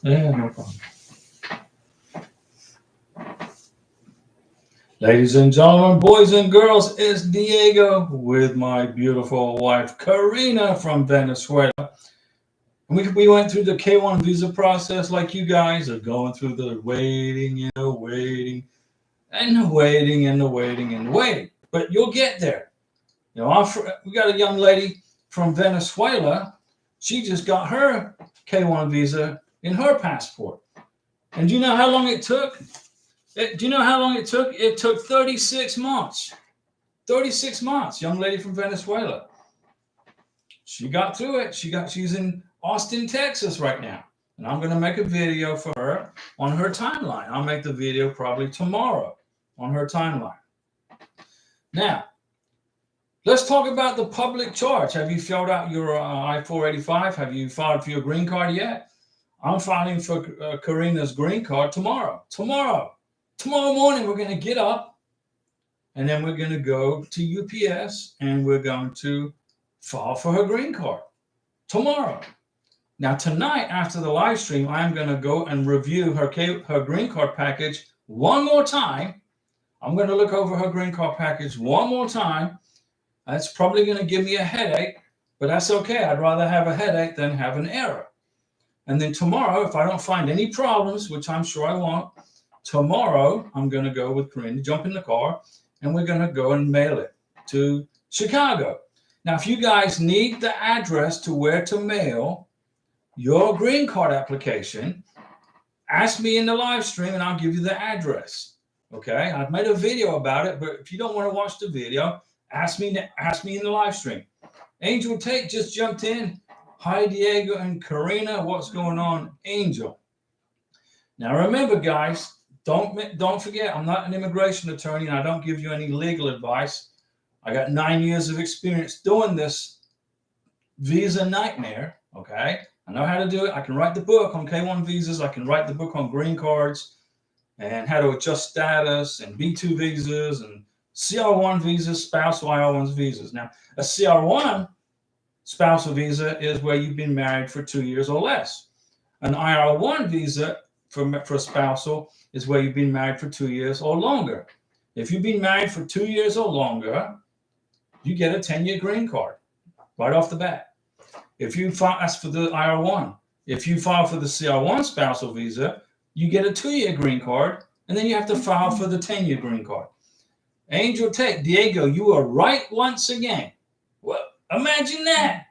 Yeah, no problem. Ladies and gentlemen, boys and girls, it's Diego with my beautiful wife, Karina from Venezuela. And we went through the K1 visa process like you guys are going through the waiting and the waiting and the waiting and the waiting and the waiting. But you'll get there. You know, we got a young lady from Venezuela. She just got her K1 visa in her passport. And do you know how long it took? Do you know how long it took? It took 36 months. 36 months, young lady from Venezuela. She got through it. She's in Austin, Texas right now. And I'm going to make a video for her on her timeline. I'll make the video probably tomorrow on her timeline. Now, let's talk about the public charge. Have you filled out your I-485? Have you filed for your green card yet? I'm filing for Karina's green card tomorrow. Tomorrow morning, we're going to get up and then we're going to go to UPS and we're going to file for her green card tomorrow. Now, tonight after the live stream, I'm going to go and review her green card package one more time. I'm going to look over her green card package one more time. That's probably going to give me a headache, but that's okay. I'd rather have a headache than have an error. And then tomorrow, if I don't find any problems, which I'm sure I won't, tomorrow I'm going to go with Karina, jump in the car, and we're going to go and mail it to Chicago. Now, if you guys need the address to where to mail your green card application, ask me in the live stream and I'll give you the address. Okay? I've made a video about it, but if you don't want to watch the video, ask me in the live stream. Angel Tate just jumped in. Hi, Diego and Karina. What's going on, Angel? Now, remember, guys, don't forget, I'm not an immigration attorney and I don't give you any legal advice. I got 9 years of experience doing this visa nightmare, okay? I know how to do it. I can write the book on K1 visas. I can write the book on green cards and how to adjust status and B2 visas and CR1 visas, spousal IR1 visas. Now, a CR1 spousal visa is where you've been married for 2 years or less. An IR1 visa for spousal is where you've been married for 2 years or longer. If you've been married for 2 years or longer, you get a 10-year green card right off the bat. If you file, that's for the IR1. If you file for the CR1 spousal visa, you get a 2-year green card, and then you have to file for the 10-year green card. Angel Tate, Diego, you are right once again. Well, imagine that.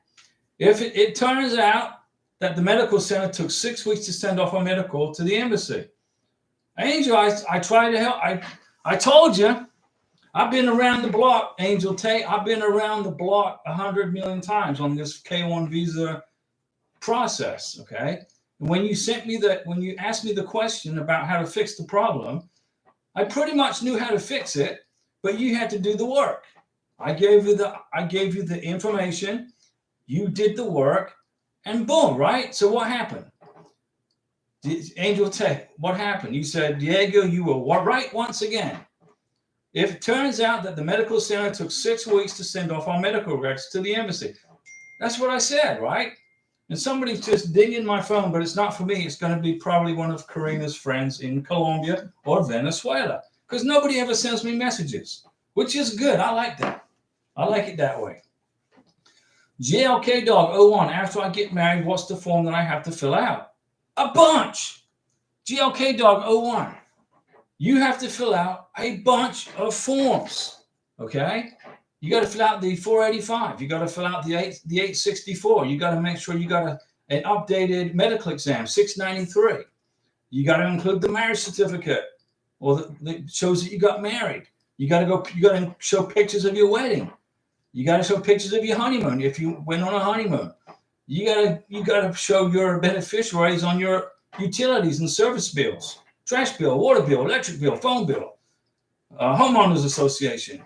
If it turns out that the medical center took 6 weeks to send off a medical to the embassy. Angel, I tried to help. I told you, I've been around the block, Angel Tate. I've been around the block 100 million times on this K1 visa process, okay? And when you asked me the question about how to fix the problem, I pretty much knew how to fix it, but you had to do the work. I gave you the information, you did the work, and boom, right? So what happened? Angel Tate, what happened? You said, Diego, you were right once again. If it turns out that the medical center took 6 weeks to send off our medical records to the embassy, that's what I said, right? And somebody's just dinging my phone, but it's not for me. It's going to be probably one of Karina's friends in Colombia or Venezuela, because nobody ever sends me messages, which is good. I like that. I like it that way. JLK Dog 01, after I get married, what's the form that I have to fill out? A bunch. GLK Dog 01. You have to fill out a bunch of forms. Okay? You got to fill out the 485. You got to fill out the 864. You got to make sure you got an updated medical exam, 693. You got to include the marriage certificate, or that shows that you got married. You got to show pictures of your wedding. You got to show pictures of your honeymoon if you went on a honeymoon. You got to show your beneficiaries on your utilities and service bills, trash bill, water bill, electric bill, phone bill, homeowners association.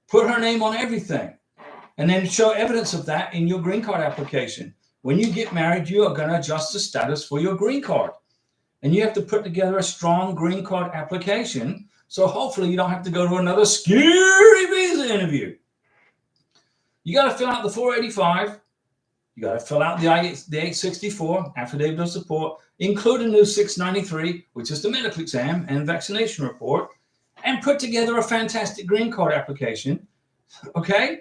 Put her name on everything, and then show evidence of that in your green card application. When you get married, you are going to adjust the status for your green card, and you have to put together a strong green card application. So hopefully you don't have to go to another scary visa interview. You got to fill out the 485. You got to fill out the 864, affidavit of support, include a new 693, which is the medical exam and vaccination report, and put together a fantastic green card application. Okay?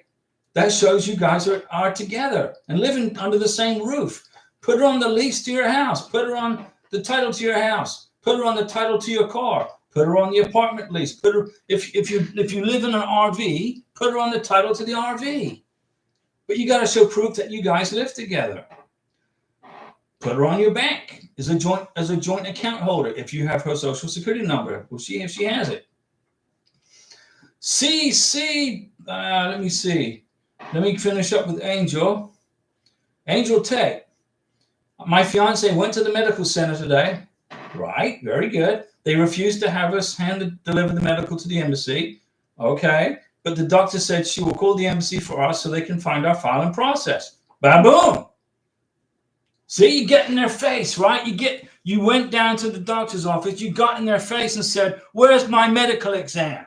That shows you guys are together and living under the same roof. Put her on the lease to your house. Put her on the title to your house. Put her on the title to your car. Put her on the apartment lease. Put her if you live in an RV, put her on the title to the RV. But you got to show proof that you guys live together. Put her on your bank as a joint account holder if you have her social security number. We'll see if she has it. Let me see. Let me finish up with Angel. Angel Tate. My fiance went to the medical center today. Right, very good. They refused to have us deliver the medical to the embassy. Okay, but the doctor said she will call the embassy for us so they can find our file and process. Ba-boom! See, you get in their face, right? You went down to the doctor's office, you got in their face and said, "Where's my medical exam?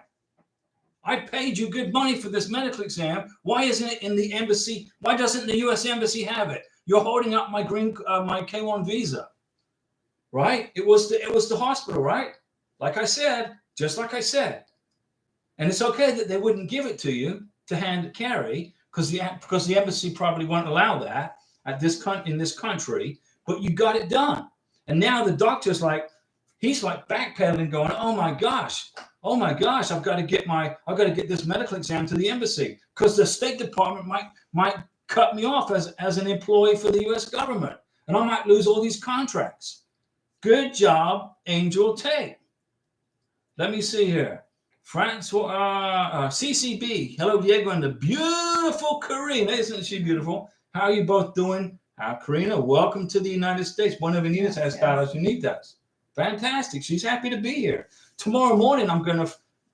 I paid you good money for this medical exam. Why isn't it in the embassy? Why doesn't the U.S. embassy have it? You're holding up my my K1 visa." Right? It was the hospital, right? Like I said, just like I said. And it's okay that they wouldn't give it to you to hand carry because the embassy probably won't allow that in this country, but you got it done. And now the doctor's he's backpedaling going, "Oh my gosh, I've got to get this medical exam to the embassy because the State Department might cut me off as an employee for the US government and I might lose all these contracts." Good job, Angel Tate. Let me see here. Francois, CCB. Hello, Diego, and the beautiful Karina. Isn't she beautiful? How are you both doing? Karina, welcome to the United States. Buenas venidas a Estados Unidos. Fantastic. She's happy to be here. Tomorrow morning,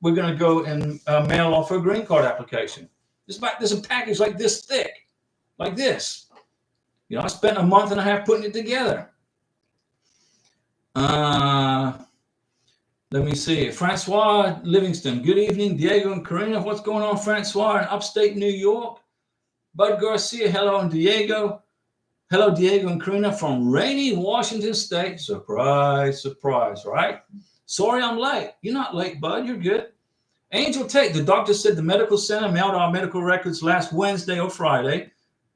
we're gonna go and mail off her green card application. There's a package like this thick, like this. You know, I spent a month and a half putting it together. Let me see. Francois Livingston. Good evening, Diego and Karina. What's going on, Francois, in upstate New York? Bud Garcia. Hello, and Diego. Hello, Diego and Karina from rainy Washington State. Surprise, surprise, right? Sorry I'm late. You're not late, Bud. You're good. Angel Tate. The doctor said the medical center mailed our medical records last Wednesday or Friday.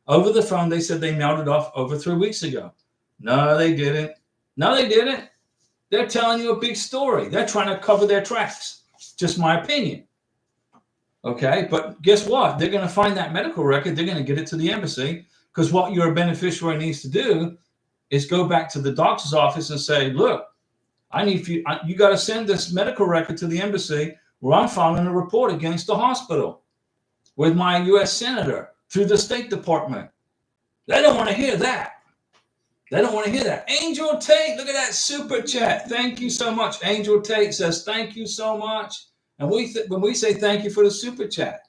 Over the phone, they said they mailed it off over 3 weeks ago. No, they didn't. No, they didn't. They're telling you a big story. They're trying to cover their tracks. Just my opinion. Okay, but guess what? They're going to find that medical record. They're going to get it to the embassy because what your beneficiary needs to do is go back to the doctor's office and say, "Look, you got to send this medical record to the embassy where I'm filing a report against the hospital with my U.S. senator through the State Department." They don't want to hear that. They don't want to hear that. Angel Tate, look at that super chat. Thank you so much. Angel Tate says, "Thank you so much." And when we say thank you for the super chat,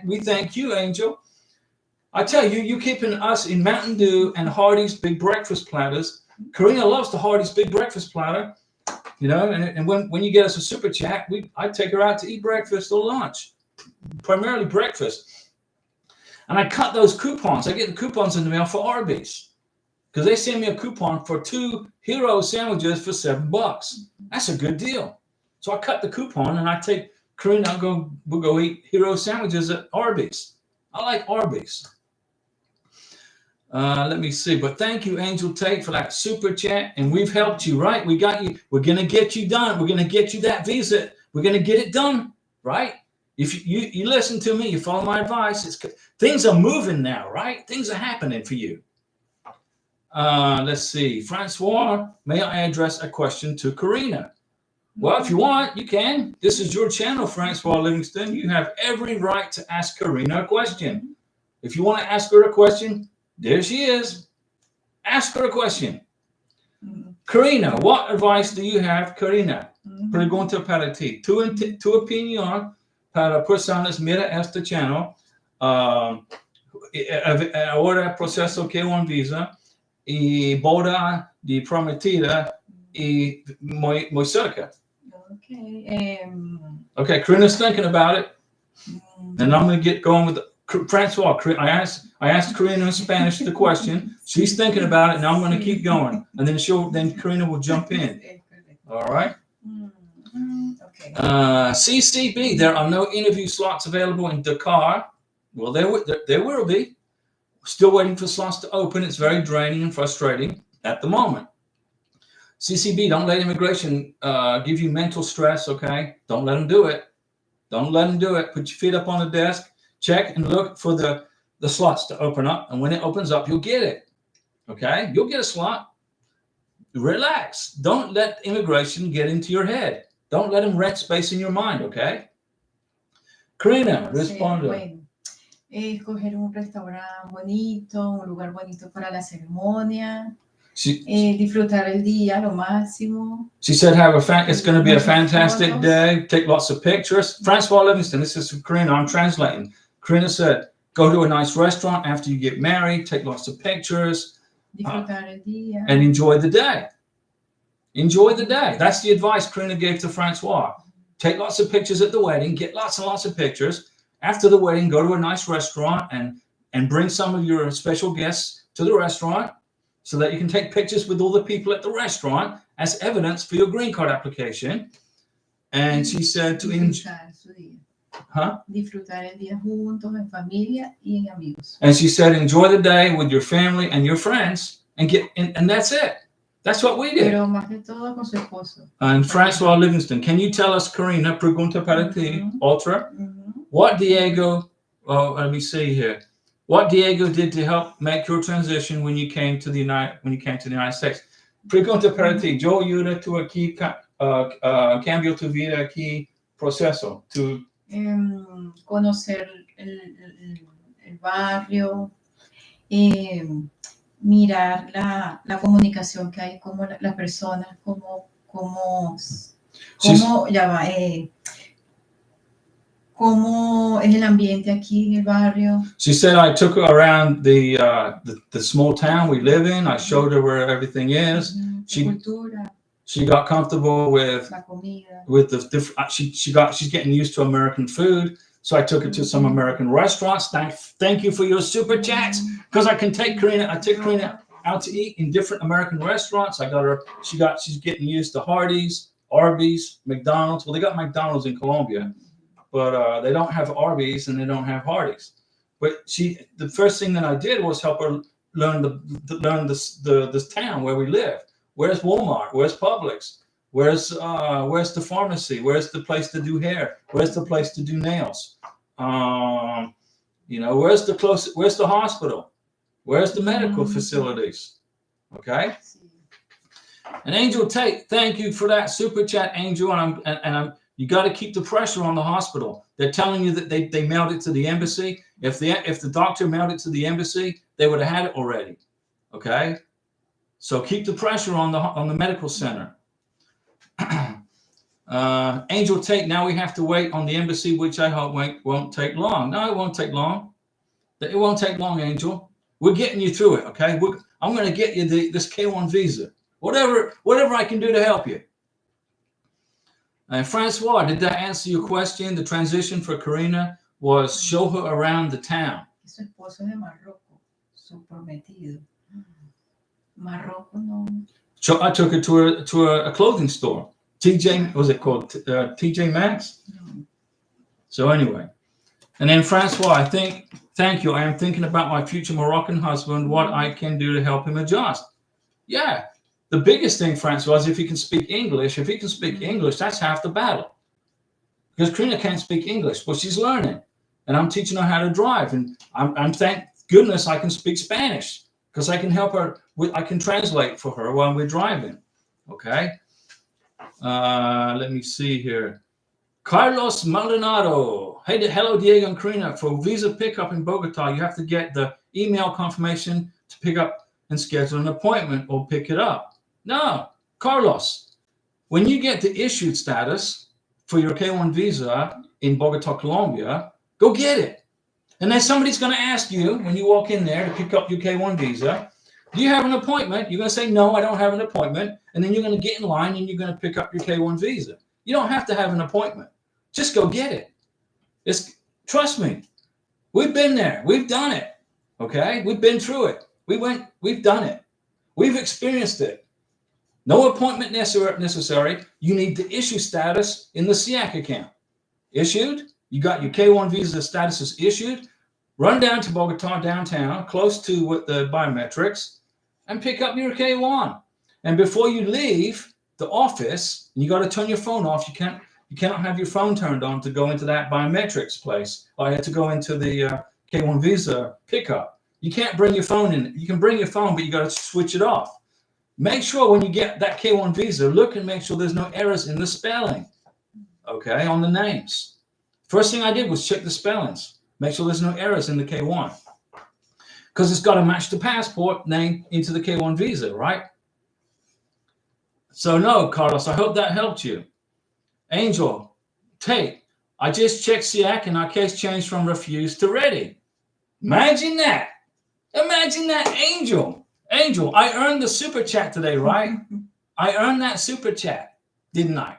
we thank you, Angel. I tell you, you keeping us in Mountain Dew and Hardee's big breakfast platters. Karina loves the Hardee's big breakfast platter, you know. And when you get us a super chat, I take her out to eat breakfast or lunch, primarily breakfast. And I cut those coupons. I get the coupons in the mail for Arby's. Because they send me a coupon for 2 hero sandwiches for $7. That's a good deal. So I cut the coupon and I take Karina. We'll go eat hero sandwiches at Arby's. I like Arby's. Let me see. But thank you, Angel Tate, for that super chat. And we've helped you, right? We got you. We're going to get you done. We're going to get you that visa. We're going to get it done, right? If you listen to me, you follow my advice. Things are moving now, right? Things are happening for you. Let's see. Francois, may I address a question to Karina? Well, if you want, you can. This is your channel, Francois Livingston. You have every right to ask Karina a question. If you want to ask her a question, there she is. Ask her a question. Karina, what advice do you have, Karina? Pregunta para ti. Tu opinión para personas mira este channel. Ahora proceso K1 visa. Y boda de prometida y muy cerca. Okay. Okay, Karina's thinking about it. And I'm going to get going with Francois, I asked Karina in Spanish the question. She's thinking about it, and I'm going to keep going, and then Karina will jump in. All right. Okay. CCB, there are no interview slots available in Dakar. Well, there will be. Still waiting for slots to open. It's very draining and frustrating at the moment. CCB, don't let immigration give you mental stress, okay? Don't let them do it. Don't let them do it. Put your feet up on the desk. Check and look for the slots to open up. And when it opens up, you'll get it, okay? You'll get a slot. Relax. Don't let immigration get into your head. Don't let them rent space in your mind, okay? Karina, responde. Bueno, escoger un restaurante bonito, un lugar bonito para la ceremonia, disfrutar el día lo máximo. She said, it's going to be a fantastic day. Take lots of pictures. Francois Livingston, this is Karina, I'm translating. Karina said, go to a nice restaurant after you get married, take lots of pictures, disfrutar el día. And enjoy the day. Enjoy the day. That's the advice Karina gave to Francois. Take lots of pictures at the wedding, get lots and lots of pictures. After the wedding, go to a nice restaurant and bring some of your special guests to the restaurant so that you can take pictures with all the people at the restaurant as evidence for your green card application. And she said to disfrutar el día juntos, en familia y en amigos. And she said, enjoy the day with your family and your friends and that's it. That's what we did. Pero más que todo con su esposo. And Francois Livingston, can you tell us, Karina, pregunta para ti, otra, what Diego, let me see here, what Diego did to help make your transition when you came to the United States? Pregunta para ti, yo ayuda tú aquí, cambio tu vida aquí, proceso, tu conocer el barrio, mirar la comunicación que hay, como las personas, cómo es el ambiente aquí en el barrio. She said, I took her around the small town we live in. I showed her where everything is. She got comfortable with the different. She's getting used to American food. So I took her to some American restaurants. Thank you for your super chats, because I took Karina out to eat in different American restaurants. She's getting used to Hardee's, Arby's, McDonald's. Well, they got McDonald's in Colombia, but they don't have Arby's and they don't have Hardee's. But the first thing that I did was help her learn this town where we live. Where's Walmart? Where's Publix? Where's the pharmacy? Where's the place to do hair? Where's the place to do nails? Where's the hospital? Where's the medical facilities? Okay. And Angel Tate, thank you for that super chat, Angel. And you got to keep the pressure on the hospital. They're telling you that they mailed it to the embassy. If the doctor mailed it to the embassy, they would have had it already. Okay. So keep the pressure on the medical center. Angel Tate, now we have to wait on the embassy, which I hope won't take long. No, it won't take long. It won't take long, Angel. We're getting you through it, okay? I'm going to get you this K1 visa. Whatever I can do to help you. And Francois, did that answer your question? The transition for Karina was show her around the town. Su esposo de Marruecos, su prometido. Marruecos no. So I took her to a clothing store. TJ, was it called TJ Maxx? No. So anyway, and then Francois, thank you. I am thinking about my future Moroccan husband, what I can do to help him adjust. Yeah, the biggest thing, Francois, is if he can speak English. If he can speak English, that's half the battle. Because Karina can't speak English, but she's learning, and I'm teaching her how to drive, and I'm thank goodness I can speak Spanish, because I can help her. I can translate for her while we're driving. Okay. Let me see here. Carlos Maldonado. Hey, hello, Diego and Karina. For visa pickup in Bogota, you have to get the email confirmation to pick up and schedule an appointment or pick it up. No, Carlos, when you get the issued status for your K1 visa in Bogota, Colombia, go get it. And then somebody's going to ask you when you walk in there to pick up your K1 visa, do you have an appointment? You're going to say, no, I don't have an appointment. And then you're going to get in line and you're going to pick up your K1 visa. You don't have to have an appointment. Just go get it. Trust me. We've been there. We've done it. Okay? We've been through it. We've done it. We've experienced it. No appointment necessary. You need the issue status in the SEAC account. Issued. You got your K1 visa status is issued. Run down to Bogota downtown, close to what the biometrics, and pick up your K1. And before you leave the office, you got to turn your phone off. You cannot have your phone turned on to go into that biometrics place. Or you have to go into the K1 visa pickup. You can't bring your phone in. You can bring your phone, but you got to switch it off. Make sure when you get that K1 visa, look and make sure there's no errors in the spelling. Okay, on the names. First thing I did was check the spellings. Make sure there's no errors in the K1. Because it's got to match the passport name into the K1 visa, right? So no, Carlos, I hope that helped you. Angel, Tate, I just checked SEAC and our case changed from refused to ready. Imagine that. Imagine that, Angel. Angel, I earned the super chat today, right? I earned that super chat, didn't I?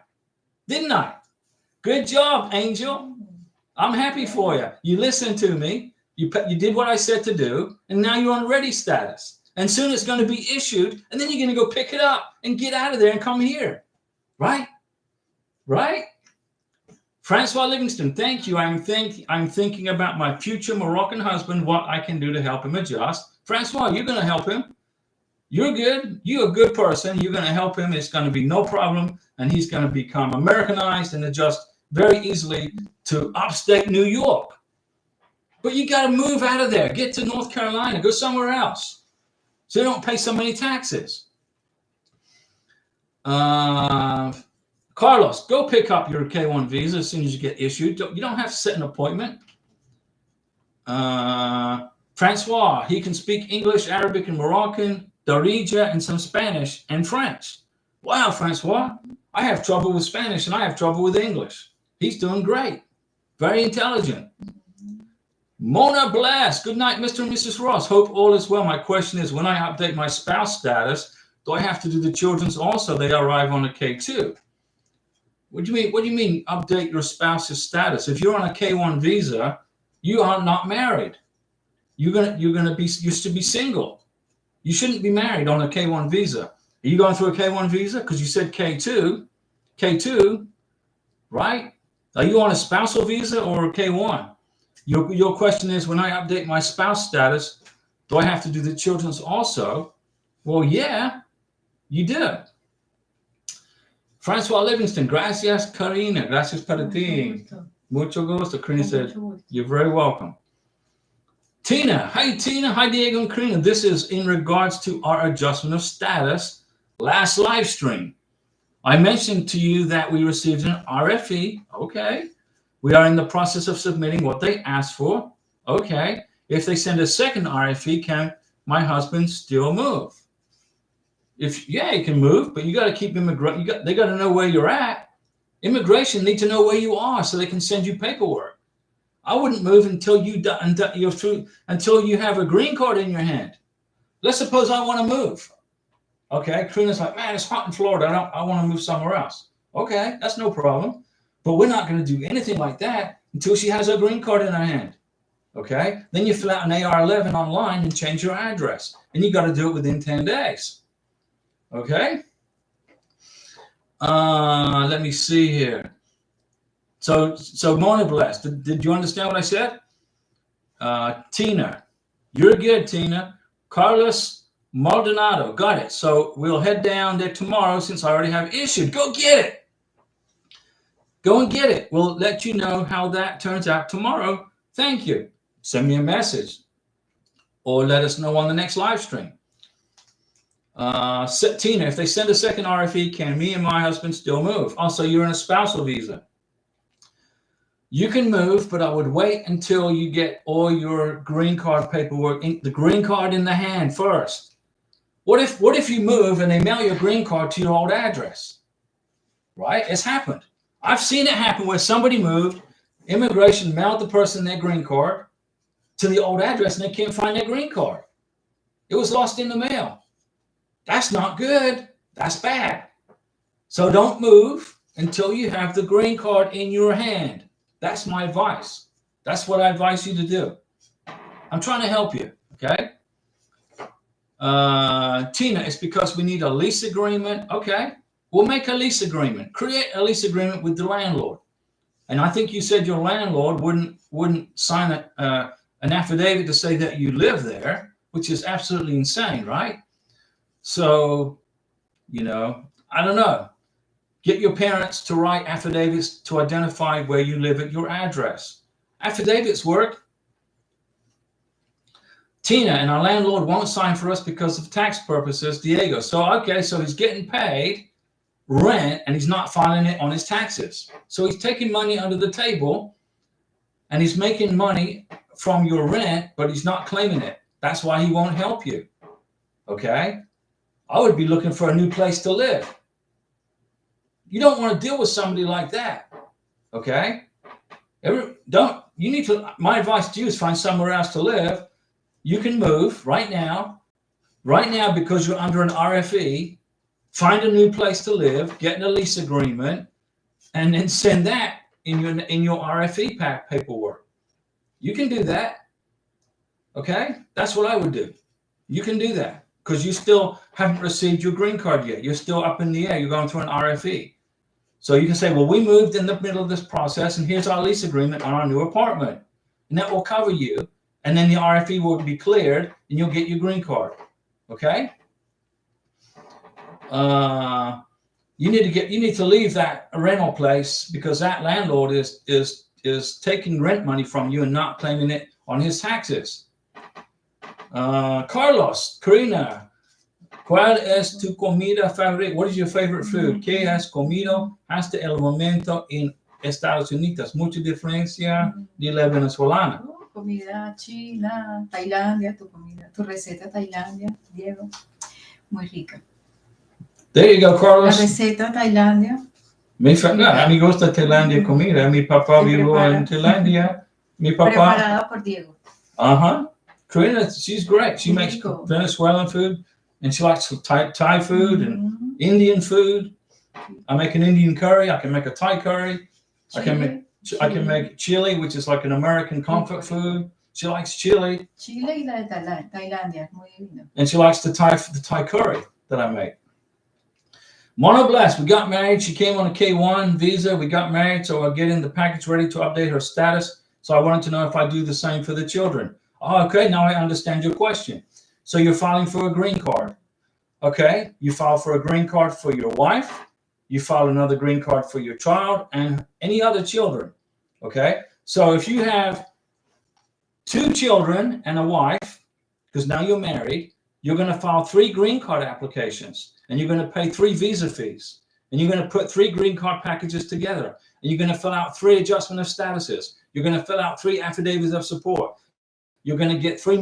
Didn't I? Good job, Angel. I'm happy for you. You listened to me. You did what I said to do, and now you're on ready status. And soon it's going to be issued, and then you're going to go pick it up and get out of there and come here. Right? Right? Francois Livingston, thank you. I'm thinking about my future Moroccan husband, what I can do to help him adjust. Francois, you're going to help him. You're good. You're a good person. You're going to help him. It's going to be no problem, and he's going to become Americanized and adjust very easily to upstate New York. But you got to move out of there. Get to North Carolina. Go somewhere else. So you don't pay so many taxes. Carlos, go pick up your K1 visa as soon as you get issued. You don't have to set an appointment. Francois, he can speak English, Arabic, and Moroccan, Darija, and some Spanish and French. Wow, Francois. I have trouble with Spanish and I have trouble with English. He's doing great. Very intelligent. Mona Blast. Good night, Mr. and Mrs. Ross. Hope all is well. My question is, when I update my spouse status, do I have to do the children's also? They arrive on a K2. What do you mean? What do you mean update your spouse's status? If you're on a K1 visa, you are not married. You should be single. You shouldn't be married on a K1 visa. Are you going through a K1 visa? Because you said K2, right? Are you on a spousal visa or a K1? Your question is, when I update my spouse status, do I have to do the children's also? Well, yeah, you do. Francois Livingston, gracias, Karina. Gracias para ti. Mucho gusto. Karina said, you're very welcome. Tina. Hi, Tina. Hi, Diego and Karina. This is in regards to our adjustment of status last live stream. I mentioned to you that we received an RFE. Okay. We are in the process of submitting what they asked for. Okay. If they send a second RFE, can my husband still move? Yeah, he can move, but you got to keep immigration. They got to know where you're at. Immigration need to know where you are so they can send you paperwork. I wouldn't move until until you have a green card in your hand. Let's suppose I want to move. Okay, Karina's like, man, it's hot in Florida. I want to move somewhere else. Okay, that's no problem. But we're not going to do anything like that until she has a green card in her hand. Okay, then you fill out an AR-11 online and change your address, and you got to do it within 10 days. Okay. Let me see here. So Mona Blessed, did you understand what I said? Tina, you're good, Tina. Carlos Maldonado, got it. So we'll head down there tomorrow since I already have issued. Go get it. Go and get it. We'll let you know how that turns out tomorrow. Thank you. Send me a message or let us know on the next live stream. Tina, if they send a second RFE, can me and my husband still move? Also, you're in a spousal visa. You can move, but I would wait until you get all your green card paperwork, the green card in the hand first. What if you move and they mail your green card to your old address? Right? It's happened. I've seen it happen where somebody moved, immigration mailed the person their green card to the old address and they can't find their green card. It was lost in the mail. That's not good. That's bad. So don't move until you have the green card in your hand. That's my advice. That's what I advise you to do. I'm trying to help you, okay? Tina, it's because we need a lease agreement. Okay, we'll make a lease agreement. Create a lease agreement with the landlord. And I think you said your landlord wouldn't sign an affidavit to say that you live there, which is absolutely insane, right? So, I don't know. Get your parents to write affidavits to identify where you live at your address. Affidavits work. Tina, and our landlord won't sign for us because of tax purposes, Diego. So, okay, so he's getting paid rent and he's not filing it on his taxes. So he's taking money under the table and he's making money from your rent, but he's not claiming it. That's why he won't help you. Okay? I would be looking for a new place to live. You don't want to deal with somebody like that. Okay? My advice to you is find somewhere else to live. You can move right now, because you're under an RFE, find a new place to live, get in a lease agreement, and then send that in your RFE paperwork. You can do that. Okay? That's what I would do. You can do that because you still haven't received your green card yet. You're still up in the air. You're going through an RFE. So you can say, well, we moved in the middle of this process, and here's our lease agreement on our new apartment. And that will cover you. And then the RFE will be cleared, and you'll get your green card. Okay? You need to leave that rental place because that landlord is taking rent money from you and not claiming it on his taxes. Carlos, Karina, ¿cuál es tu comida favorita? What is your favorite food? ¿Qué has comido hasta el momento en Estados Unidos? Mucha diferencia de la venezolana. Comida china, Tailandia, tu receta Tailandia, Diego, muy rica. There you go, Carlos. La receta Tailandia. A mí gusta Tailandia comida. Mi papá vivió en Tailandia. Mi papá. Preparada por Diego. Karina, she's great. She makes Venezuelan food, and she likes Thai food and Indian food. I make an Indian curry. I can make a Thai curry. Chile. I can make chili, which is like an American comfort food. She likes chili. Chile y la de Tailandia, muy divino. And she likes the Thai curry that I make. Mono Blast, we got married. She came on a K1 visa. We got married, so I'm getting the package ready to update her status. So I wanted to know if I do the same for the children. Oh, okay, now I understand your question. So you're filing for a green card. Okay, you file for a green card for your wife. You file another green card for your child and any other children. Okay, so if you have 2 children and a wife, because now you're married, you're going to file 3 green card applications, and you're going to pay 3 visa fees, and you're going to put 3 green card packages together, and you're going to fill out 3 adjustment of statuses. You're going to fill out 3 affidavits of support. You're going to get 3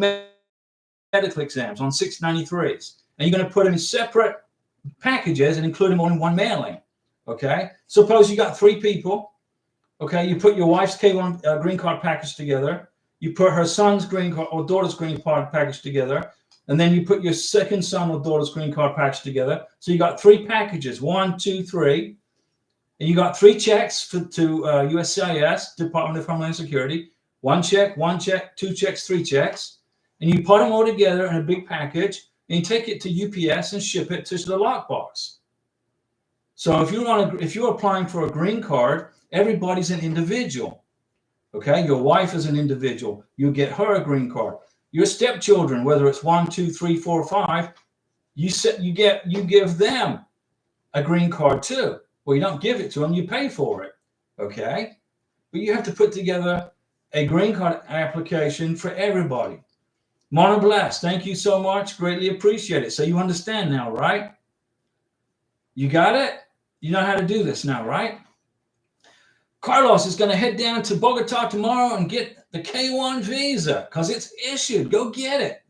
medical exams on 693s, and you're going to put them in separate packages and include them all in one mailing. Okay, suppose you got 3 people. Okay, you put your wife's K1 green card package together. You put her son's green card or daughter's green card package together, and then you put your second son or daughter's green card package together. So you got 3 packages, 1, 2, 3, and you got 3 checks to USCIS, Department of Homeland Security. 1 check, 2 checks, 3 checks, and you put them all together in a big package, and you take it to UPS and ship it to the lockbox. So if you're applying for a green card, everybody's an individual. Okay, your wife is an individual. You get her a green card. Your stepchildren, whether it's 1, 2, 3, 4, 5, you give them a green card too. Well, you don't give it to them, you pay for it. Okay, but you have to put together a green card application for everybody. Mono Blast, thank you so much. Greatly appreciate it. So you understand now, right? You got it? You know how to do this now, right? Carlos is going to head down to Bogota tomorrow and get the K1 visa because it's issued. Go get it.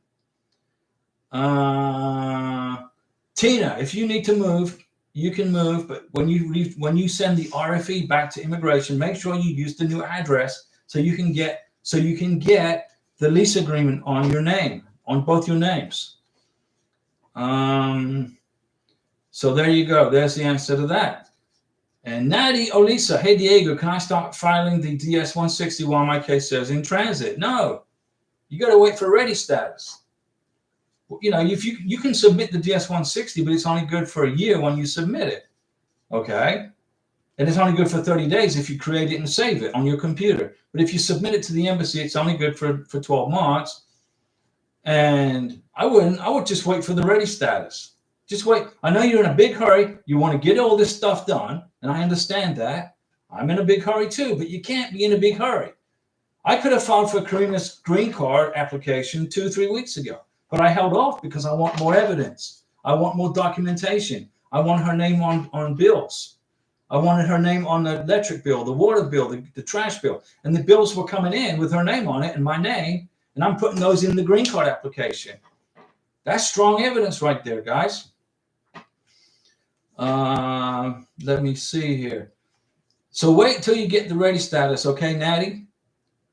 Tina, if you need to move, you can move. But when you send the RFE back to immigration, make sure you use the new address so you can get the lease agreement on your name, on both your names. So there you go. There's the answer to that. And Nadi Olisa, hey Diego, can I start filing the DS-160 while my case says in transit? No, You got to wait for ready status. You know, if you can submit the DS-160, but it's only good for a year when you submit it. Okay. And it's only good for 30 days if you create it and save it on your computer. But if you submit it to the embassy, it's only good for 12 months. And I would just wait for the ready status. Just wait. I know you're in a big hurry. You want to get all this stuff done. And I understand that. I'm in a big hurry too, but you can't be in a big hurry. I could have filed for Karina's green card application 2 or 3 weeks ago, but I held off because I want more evidence. I want more documentation. I want her name on bills. I wanted her name on the electric bill, the water bill, the trash bill. And the bills were coming in with her name on it and my name, and I'm putting those in the green card application. That's strong evidence right there, guys. Let me see here. So wait until you get the ready status, okay, Natty?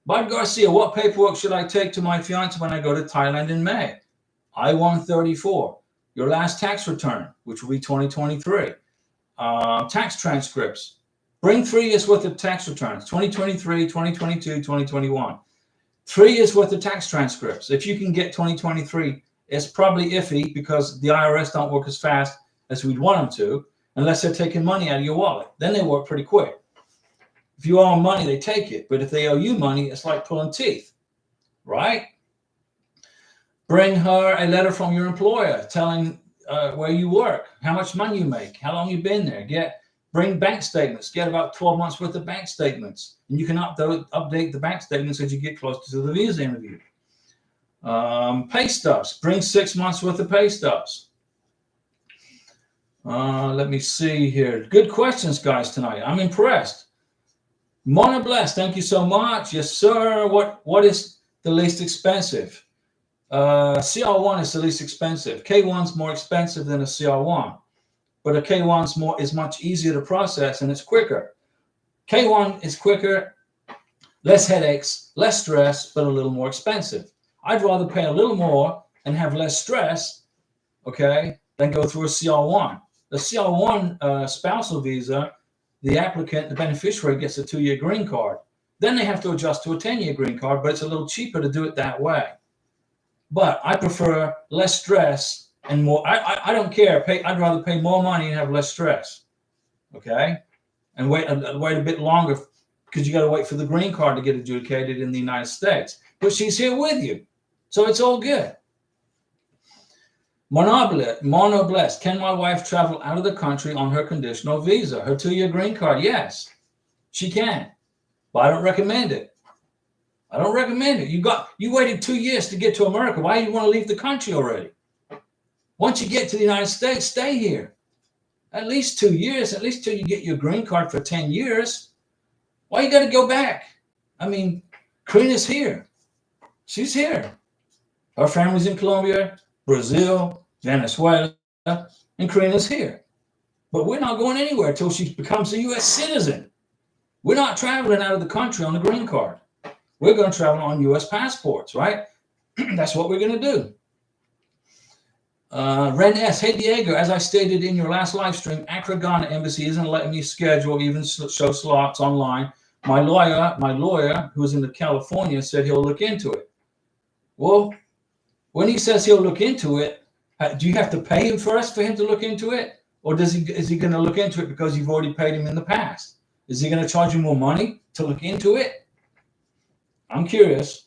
Bud Garcia, what paperwork should I take to my fiance when I go to Thailand in May? I-134, your last tax return, which will be 2023. Tax transcripts. Bring 3 years worth of tax returns, 2023, 2022, 2021. 3 years worth of tax transcripts. If you can get 2023, it's probably iffy because the IRS don't work as fast as we'd want them to, unless they're taking money out of your wallet. Then they work pretty quick. If you owe them money, they take it. But if they owe you money, it's like pulling teeth, right? Bring her a letter from your employer telling where you work, how much money you make, how long you've been there. Bring bank statements. Get about 12 months worth of bank statements. And you can update the bank statements as you get closer to the visa interview. Pay stubs. Bring 6 months worth of pay stubs. Let me see here. Good questions, guys, tonight. I'm impressed. Mona Bless, thank you so much. Yes, sir. What is the least expensive? CR1 is the least expensive. K1's more expensive than a CR1, but a K1's is much easier to process and it's quicker. K1 is quicker, less headaches, less stress, but a little more expensive. I'd rather pay a little more and have less stress, okay, than go through a CR1. The CR1 spousal visa, the applicant, the beneficiary gets a 2-year green card. Then they have to adjust to a 10-year green card, but it's a little cheaper to do it that way. But I prefer less stress and more. I don't care. I'd rather pay more money and have less stress. Okay, and wait a bit longer because you got to wait for the green card to get adjudicated in the United States. But she's here with you, so it's all good. Mono Blessed. Can my wife travel out of the country on her conditional visa? Her 2-year green card? Yes, she can, but I don't recommend it. I don't recommend it. You waited 2 years to get to America. Why do you want to leave the country already? Once you get to the United States, stay here. At least 2 years, at least till you get your green card for 10 years. Why you got to go back? I mean, Karina's here. She's here. Her family's in Colombia, Brazil, Venezuela, and Karina's here. But we're not going anywhere till she becomes a U.S. citizen. We're not traveling out of the country on the green card. We're going to travel on U.S. passports, right? That's what we're going to do. Ren S. Hey, Diego, as I stated in your last live stream, Accra, Ghana Embassy isn't letting me schedule, even show slots online. My lawyer, who's in California, said he'll look into it. Well, when he says he'll look into it, do you have to pay him first for him to look into it? Or is he going to look into it because you've already paid him in the past? Is he going to charge you more money to look into it? I'm curious.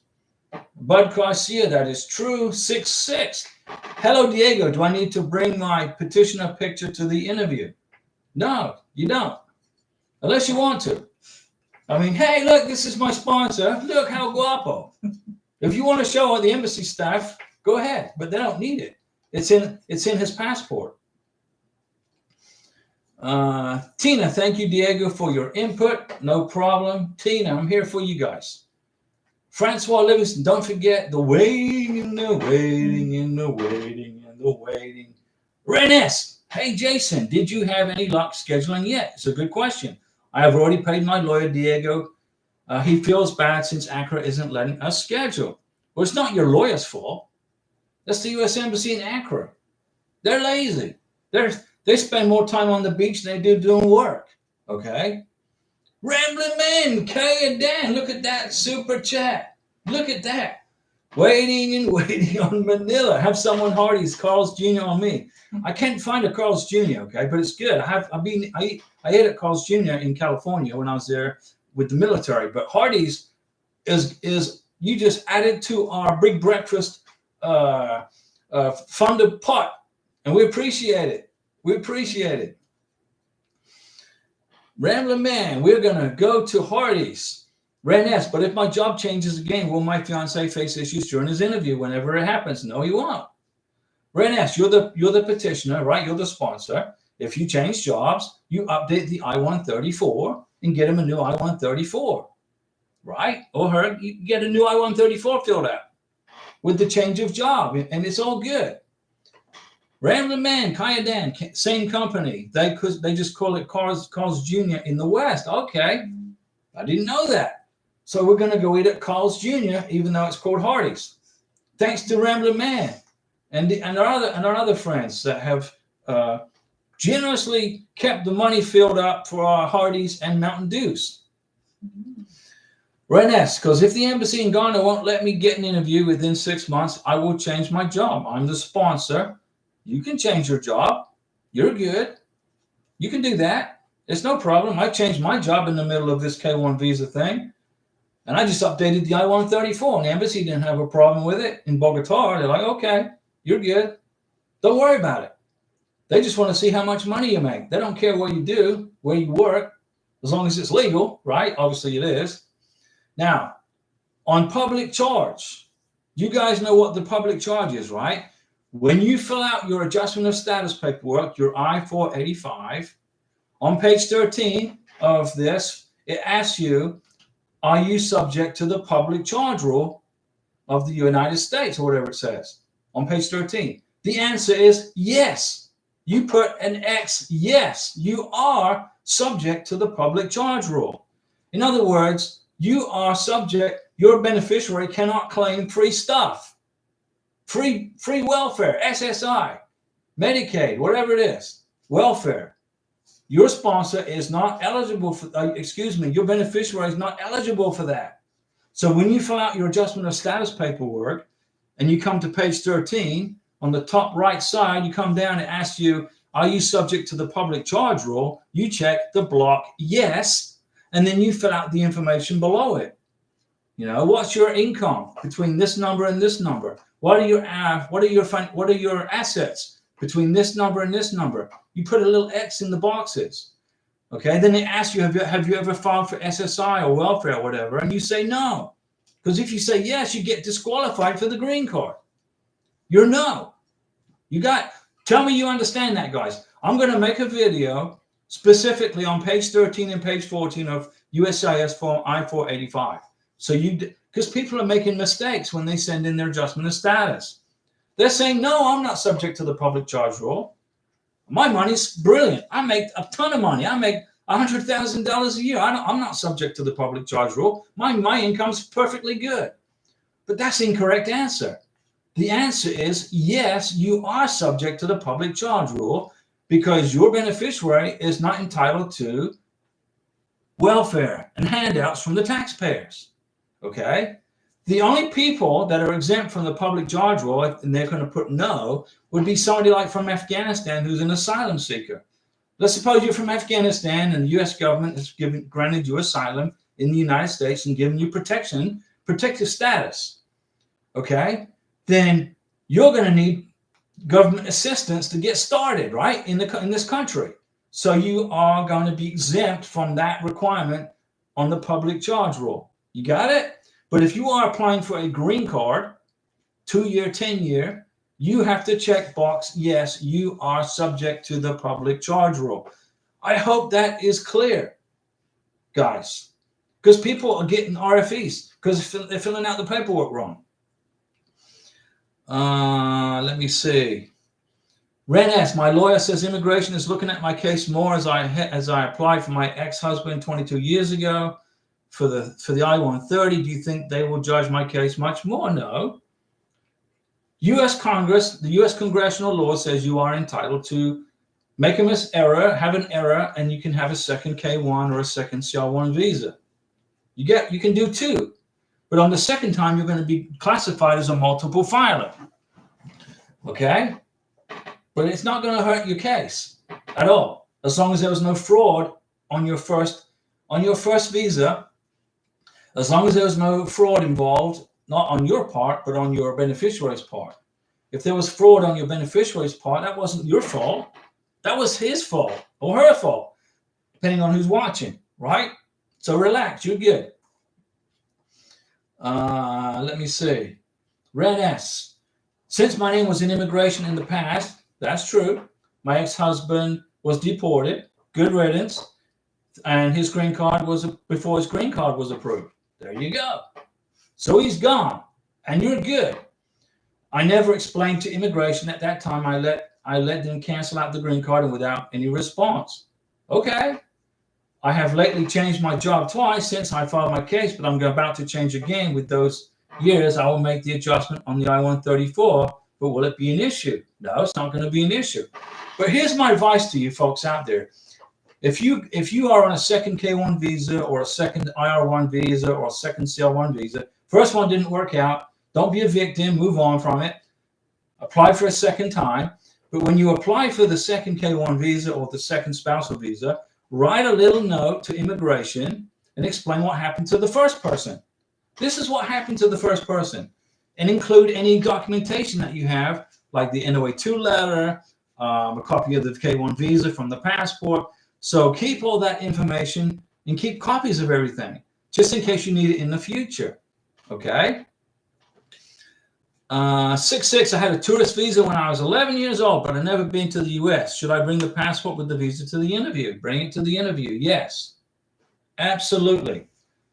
Bud Garcia, that is true. 6'6". Hello, Diego. Do I need to bring my petitioner picture to the interview? No, you don't. Unless you want to. I mean, hey, look, this is my sponsor. Look how guapo. If you want to show the embassy staff, go ahead. But they don't need it. It's in his passport. Tina, thank you, Diego, for your input. No problem. Tina, I'm here for you guys. Francois Livingston, don't forget the waiting and the waiting and the waiting and the waiting. Renes, hey, Jason, did you have any luck scheduling yet? It's a good question. I have already paid my lawyer, Diego. He feels bad since Accra isn't letting us schedule. Well, it's not your lawyer's fault. That's the U.S. Embassy in Accra. They're lazy. They spend more time on the beach than they do doing work. Okay? Rambling Man, Kay and Dan, look at that super chat. Look at that. Waiting on Manila. Have someone Hardee's Carl's Jr. on me. I can't find a Carl's Jr. Okay, but it's good. I ate at Carl's Jr. in California when I was there with the military. But Hardee's is you just add it to our big breakfast funded pot, and we appreciate it. We appreciate it. Rambling Man, we're gonna go to Hardee's. Ren S, but if my job changes again, will my fiance face issues during his interview whenever it happens? No, he won't. Ren S, you're the petitioner, right? You're the sponsor. If you change jobs, you update the I-134 and get him a new I-134, right? Or her, you get a new I-134 filled out with the change of job, and it's all good. Rambling Man, Kayadan, same company. They just call it Carl's Jr. in the West. Okay, I didn't know that. So we're going to go eat at Carl's Jr., even though it's called Hardee's. Thanks to Rambling Man and our other friends that have generously kept the money filled up for our Hardee's and Mountain Dews. Renes, because if the embassy in Ghana won't let me get an interview within 6 months, I will change my job. I'm the sponsor. You can change your job. You're good. You can do that. It's no problem. I changed my job in the middle of this K1 visa thing. And I just updated the I-134, and the embassy didn't have a problem with it in Bogota. They're like, okay, you're good. Don't worry about it. They just want to see how much money you make. They don't care what you do, where you work, as long as it's legal, right? Obviously it is. Now, on public charge, you guys know what the public charge is, right? When you fill out your adjustment of status paperwork, your I-485, on page 13 of this, it asks you, are you subject to the public charge rule of the United States, or whatever it says on page 13? The answer is yes. You put an X, yes, you are subject to the public charge rule. In other words, you are subject, your beneficiary cannot claim free stuff, free welfare, SSI, Medicaid, whatever it is, welfare. Your sponsor is not eligible for, your beneficiary is not eligible for that. So when you fill out your adjustment of status paperwork and you come to page 13, on the top right side, you come down and asks you, are you subject to the public charge rule? You check the block yes, and then you fill out the information below it. You know, what's your income between this number and this number? What are your assets between this number and this number? You put a little X in the boxes. Okay, then they ask you, have you ever filed for SSI or welfare or whatever? And you say no. Because if you say yes, you get disqualified for the green card. You're no. Tell me you understand that, guys. I'm going to make a video specifically on page 13 and page 14 of USCIS form I-485. So because people are making mistakes when they send in their adjustment of status. They're saying, no, I'm not subject to the public charge rule. My money's brilliant. I make a ton of money. I make $100,000 a year. I'm not subject to the public charge rule. My income's perfectly good. But that's the incorrect answer. The answer is yes, you are subject to the public charge rule because your beneficiary is not entitled to welfare and handouts from the taxpayers. Okay? The only people that are exempt from the public charge rule, and they're going to put no, would be somebody like from Afghanistan who's an asylum seeker. Let's suppose you're from Afghanistan and the U.S. government has granted you asylum in the United States and given you protective status. Okay? Then you're going to need government assistance to get started, right, in this country. So you are going to be exempt from that requirement on the public charge rule. You got it? But if you are applying for a green card, 2-year, 10-year, you have to check box, yes, you are subject to the public charge rule. I hope that is clear, guys, because people are getting RFEs because they're filling out the paperwork wrong. Let me see. Ren S, my lawyer says immigration is looking at my case more as I applied for my ex-husband 22 years ago for the I-130. Do you think they will judge my case much more? No. U.S. Congress, the U.S. congressional law says you are entitled to make a have an error, and you can have a second K1 or a second CR1 visa. You can do two. But on the second time, you're going to be classified as a multiple filer. Okay? But it's not going to hurt your case at all, as long as there was no fraud on your first visa. As long as there was no fraud involved, not on your part, but on your beneficiary's part. If there was fraud on your beneficiary's part, that wasn't your fault. That was his fault or her fault, depending on who's watching, right? So relax, you're good. Let me see. Red S. Since my name was in immigration in the past, that's true. My ex-husband was deported. Good riddance. And his green card was before his green card was approved. There you go. So he's gone, and you're good. I never explained to immigration at that time. I let them cancel out the green card and without any response. Okay. I have lately changed my job twice since I filed my case, but I'm about to change again. With those years, I will make the adjustment on the I-134, but will it be an issue? No, it's not going to be an issue. But here's my advice to you folks out there. If you are on a second K1 visa or a second IR1 visa or a second CL1 visa, first one didn't work out, don't be a victim, move on from it. Apply for a second time. But when you apply for the second K1 visa or the second spousal visa, write a little note to immigration and explain what happened to the first person. This is what happened to the first person. And include any documentation that you have, like the NOA2 letter, a copy of the K1 visa from the passport. So keep all that information and keep copies of everything, just in case you need it in the future. Okay? 66, I had a tourist visa when I was 11 years old, but I've never been to the U.S. Should I bring the passport with the visa to the interview? Bring it to the interview. Yes, absolutely.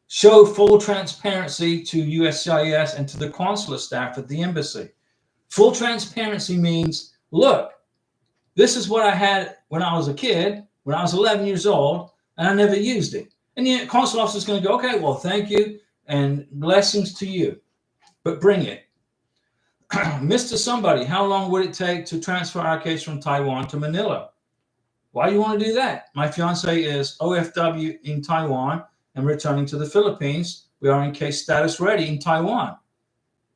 Show full transparency to USCIS and to the consular staff at the embassy. Full transparency means, look, this is what I had when I was a kid, when I was 11 years old, and I never used it. And the consular officer is going to go, okay, well, thank you, and blessings to you, but bring it. Mr. Somebody, how long would it take to transfer our case from Taiwan to Manila? Why do you want to do that? My fiance is OFW in Taiwan and returning to the Philippines. We are in case status ready in Taiwan.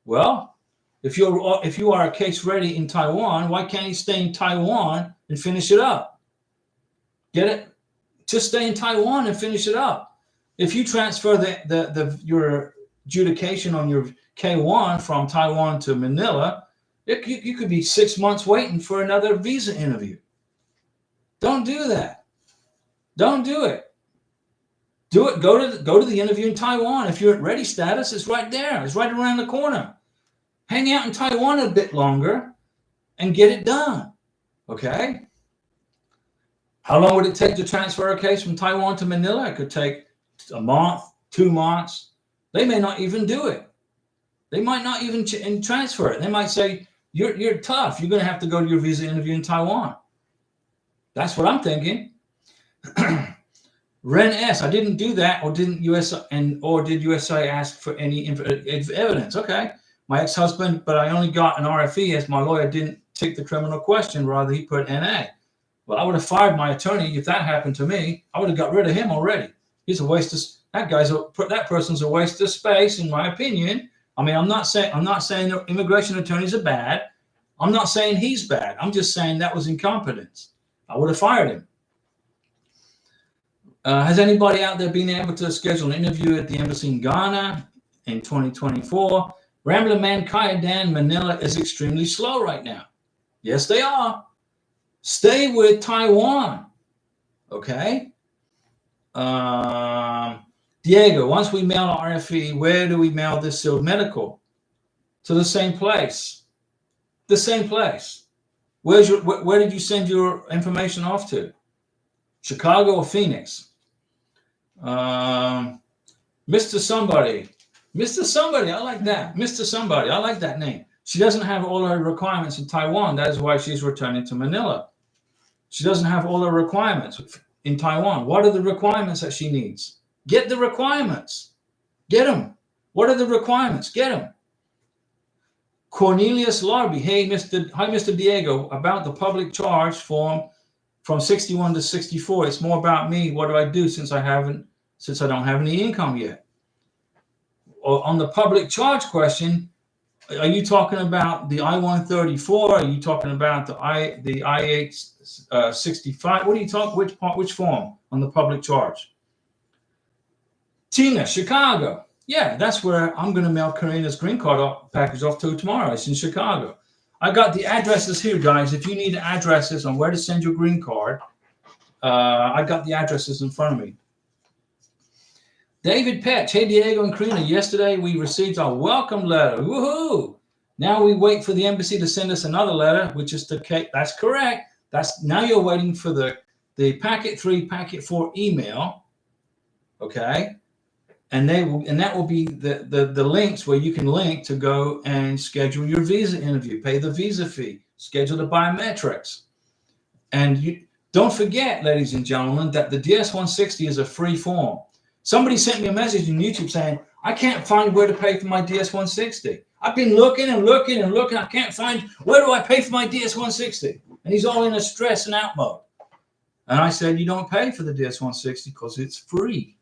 Well, if you are case ready in Taiwan, why can't you stay in Taiwan and finish it up? Get it? Just stay in Taiwan and finish it up. If you transfer your adjudication on your K1 from Taiwan to Manila, you could be 6 months waiting for another visa interview. Don't do that. Don't do it. Do it. Go to the interview in Taiwan. If you're at ready status, it's right there. It's right around the corner. Hang out in Taiwan a bit longer and get it done. Okay? How long would it take to transfer a case from Taiwan to Manila? It could take a month, 2 months. They may not even do it. They might not even transfer it. They might say, you're tough. You're going to have to go to your visa interview in Taiwan. That's what I'm thinking. Ren S, I didn't do that, or did USA ask for any evidence? Okay, my ex-husband, but I only got an RFE as my lawyer didn't take the criminal question. Rather, he put NA. Well, I would have fired my attorney if that happened to me. I would have got rid of him already. He's a waste of that person's a waste of space, in my opinion. I mean, I'm not saying immigration attorneys are bad. I'm not saying he's bad. I'm just saying that was incompetence. I would have fired him. Has anybody out there been able to schedule an interview at the embassy in Ghana in 2024? Rambler Man Kayadan, Manila is extremely slow right now. Yes, they are. Stay with Taiwan. Okay. Diego, once we mail our RFE, where do we mail this sealed medical? To the same place. The same place. Where did you send your information off to? Chicago or Phoenix? Mr. Somebody. Mr. Somebody, I like that. Mr. Somebody, I like that name. She doesn't have all her requirements in Taiwan. That is why she's returning to Manila. She doesn't have all her requirements in Taiwan. What are the requirements that she needs? Get the requirements. Get them. What are the requirements? Get them. Cornelius Larby. Hi, Mr. Diego. About the public charge form from 61 to 64. It's more about me. What do I do since I don't have any income yet? on the public charge question, are you talking about the I-134? Are you talking about the I-865? What are you talking? Which form on the public charge? Tina, Chicago. Yeah, that's where I'm going to mail Karina's green card package off to tomorrow. It's in Chicago. I got the addresses here, guys. If you need addresses on where to send your green card, I got the addresses in front of me. David Petch, hey Diego and Karina, yesterday we received our welcome letter. Woohoo! Now we wait for the embassy to send us another letter, which is that's correct. Now you're waiting for the packet 3, packet 4 email. Okay. And that will be the links where you can link to go and schedule your visa interview, pay the visa fee, schedule the biometrics. And you don't forget, ladies and gentlemen, that the DS-160 is a free form. Somebody sent me a message on YouTube saying, I can't find where to pay for my DS-160. I've been looking and looking and looking. I can't find, where do I pay for my DS-160? And he's all in a stress and out mode. And I said, you don't pay for the DS-160 because it's free.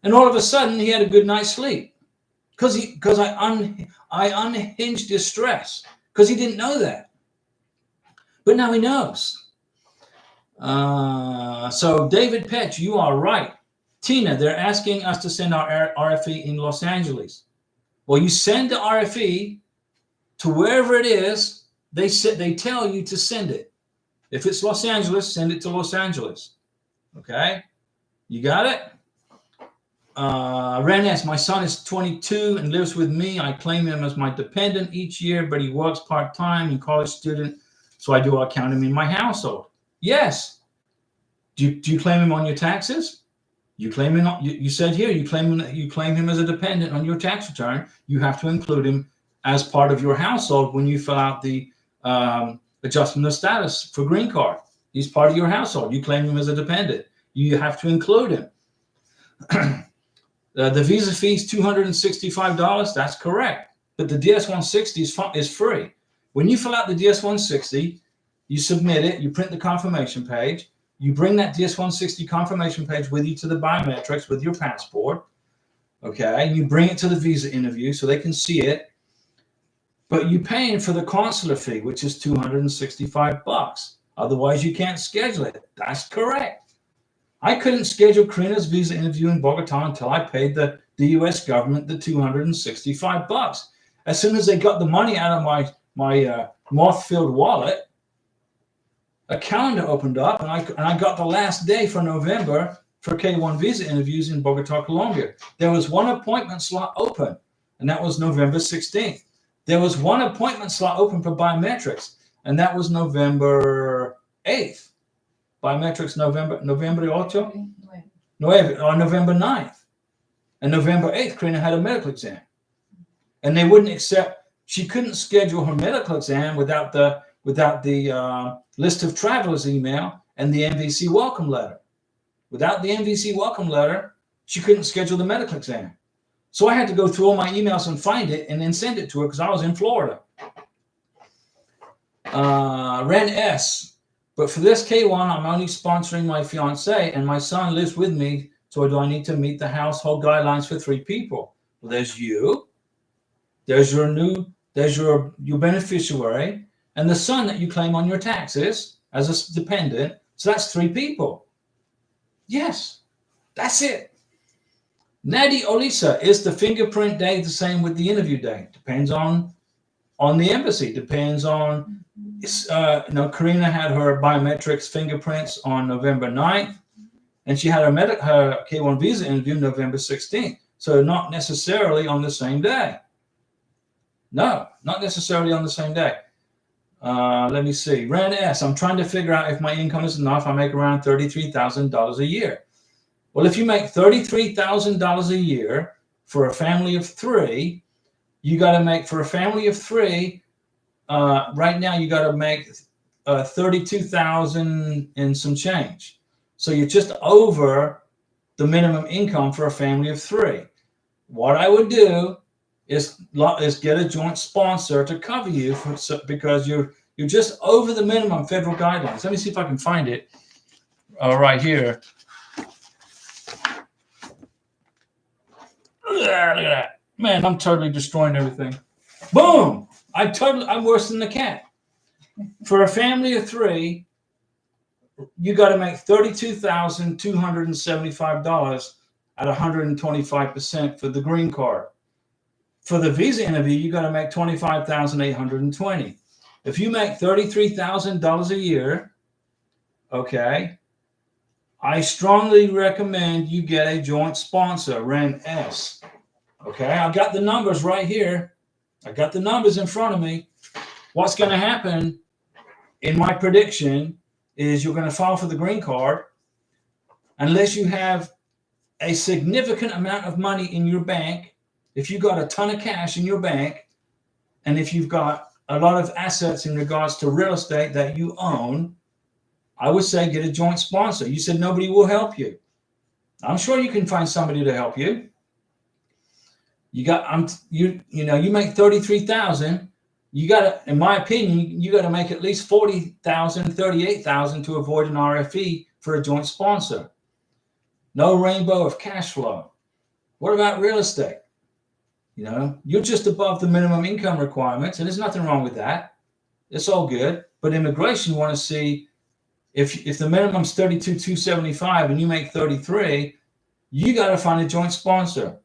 And all of a sudden, he had a good night's sleep because I unhinged his stress because he didn't know that. But now he knows. So David Petch, you are right. Tina, they're asking us to send our RFE in Los Angeles. Well, you send the RFE to wherever it is. They tell you to send it. If it's Los Angeles, send it to Los Angeles. Okay, you got it. Renes, my son is 22 and lives with me. I claim him as my dependent each year, but he works part-time and college student, so I do count him in my household. Yes. Do you claim him on your taxes? You claim him. You said here you claim him as a dependent on your tax return. You have to include him as part of your household when you fill out the adjustment of status for green card. He's part of your household. You claim him as a dependent. You have to include him. The visa fee is $265. That's correct. But the DS-160 is free. When you fill out the DS-160, you submit it. You print the confirmation page. You bring that DS-160 confirmation page with you to the biometrics with your passport. Okay, and you bring it to the visa interview so they can see it. But you're paying for the consular fee, which is $265. Otherwise, you can't schedule it. That's correct. I couldn't schedule Karina's visa interview in Bogota until I paid the U.S. government the $265. As soon as they got the money out of my moth-filled wallet, a calendar opened up, and I got the last day for November for K1 visa interviews in Bogota, Colombia. There was one appointment slot open, and that was November 16th. There was one appointment slot open for biometrics, and that was November 8th. Biometrics November 8? November 9th. And November 8th, Karina had a medical exam. And they wouldn't accept, she couldn't schedule her medical exam without the list of travelers email and the NVC welcome letter. Without the NVC welcome letter, she couldn't schedule the medical exam. So I had to go through all my emails and find it and then send it to her because I was in Florida. Ren S. But for this K1, I'm only sponsoring my fiance, and my son lives with me, so do I need to meet the household guidelines for 3 people? Well, there's you, there's your beneficiary, and the son that you claim on your taxes as a dependent. So that's 3 people. Yes, that's it. Nadi Olisa, is the fingerprint day the same with the interview day? Depends on the embassy. Depends on. Karina had her biometrics fingerprints on November 9th, and she had her K1 visa interview November 16th. So not necessarily on the same day. No, not necessarily on the same day. Let me see. Ren S. I'm trying to figure out if my income is enough. I make around $33,000 a year. Well, if you make $33,000 a year for a family of 3, you got to make for a family of 3. Right now, you got to make $32,000 and some change. So you're just over the minimum income for a family of 3. What I would do is get a joint sponsor to cover you because you're just over the minimum federal guidelines. Let me see if I can find it right here. Look at that. Man, I'm totally destroying everything. Boom! I'm worse than the cat. For a family of 3, you got to make $32,275 at 125% for the green card. For the visa interview, you got to make $25,820. If you make $33,000 a year, okay, I strongly recommend you get a joint sponsor, Ren S. Okay, I got the numbers right here. I got the numbers in front of me. What's going to happen in my prediction is you're going to file for the green card unless you have a significant amount of money in your bank. If you've got a ton of cash in your bank, and if you've got a lot of assets in regards to real estate that you own, I would say get a joint sponsor. You said nobody will help you. I'm sure you can find somebody to help you. You make 33,000. You got to, in my opinion, you got to make at least 40,000, 38,000 to avoid an RFE for a joint sponsor. No rainbow of cash flow. What about real estate? You're just above the minimum income requirements, and there's nothing wrong with that. It's all good. But immigration want to see if the minimum's 32,275 and you make 33, you got to find a joint sponsor.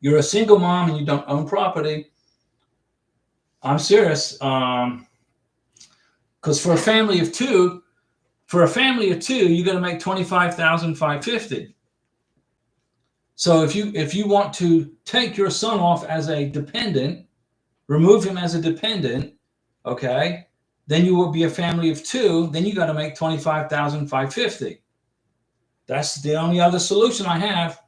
You're a single mom and you don't own property. I'm serious. Because for a family of 2, you got to make $25,550. So if you want to take your son off as a dependent, remove him as a dependent, okay, then you will be a family of 2. Then you got to make $25,550. That's the only other solution I have.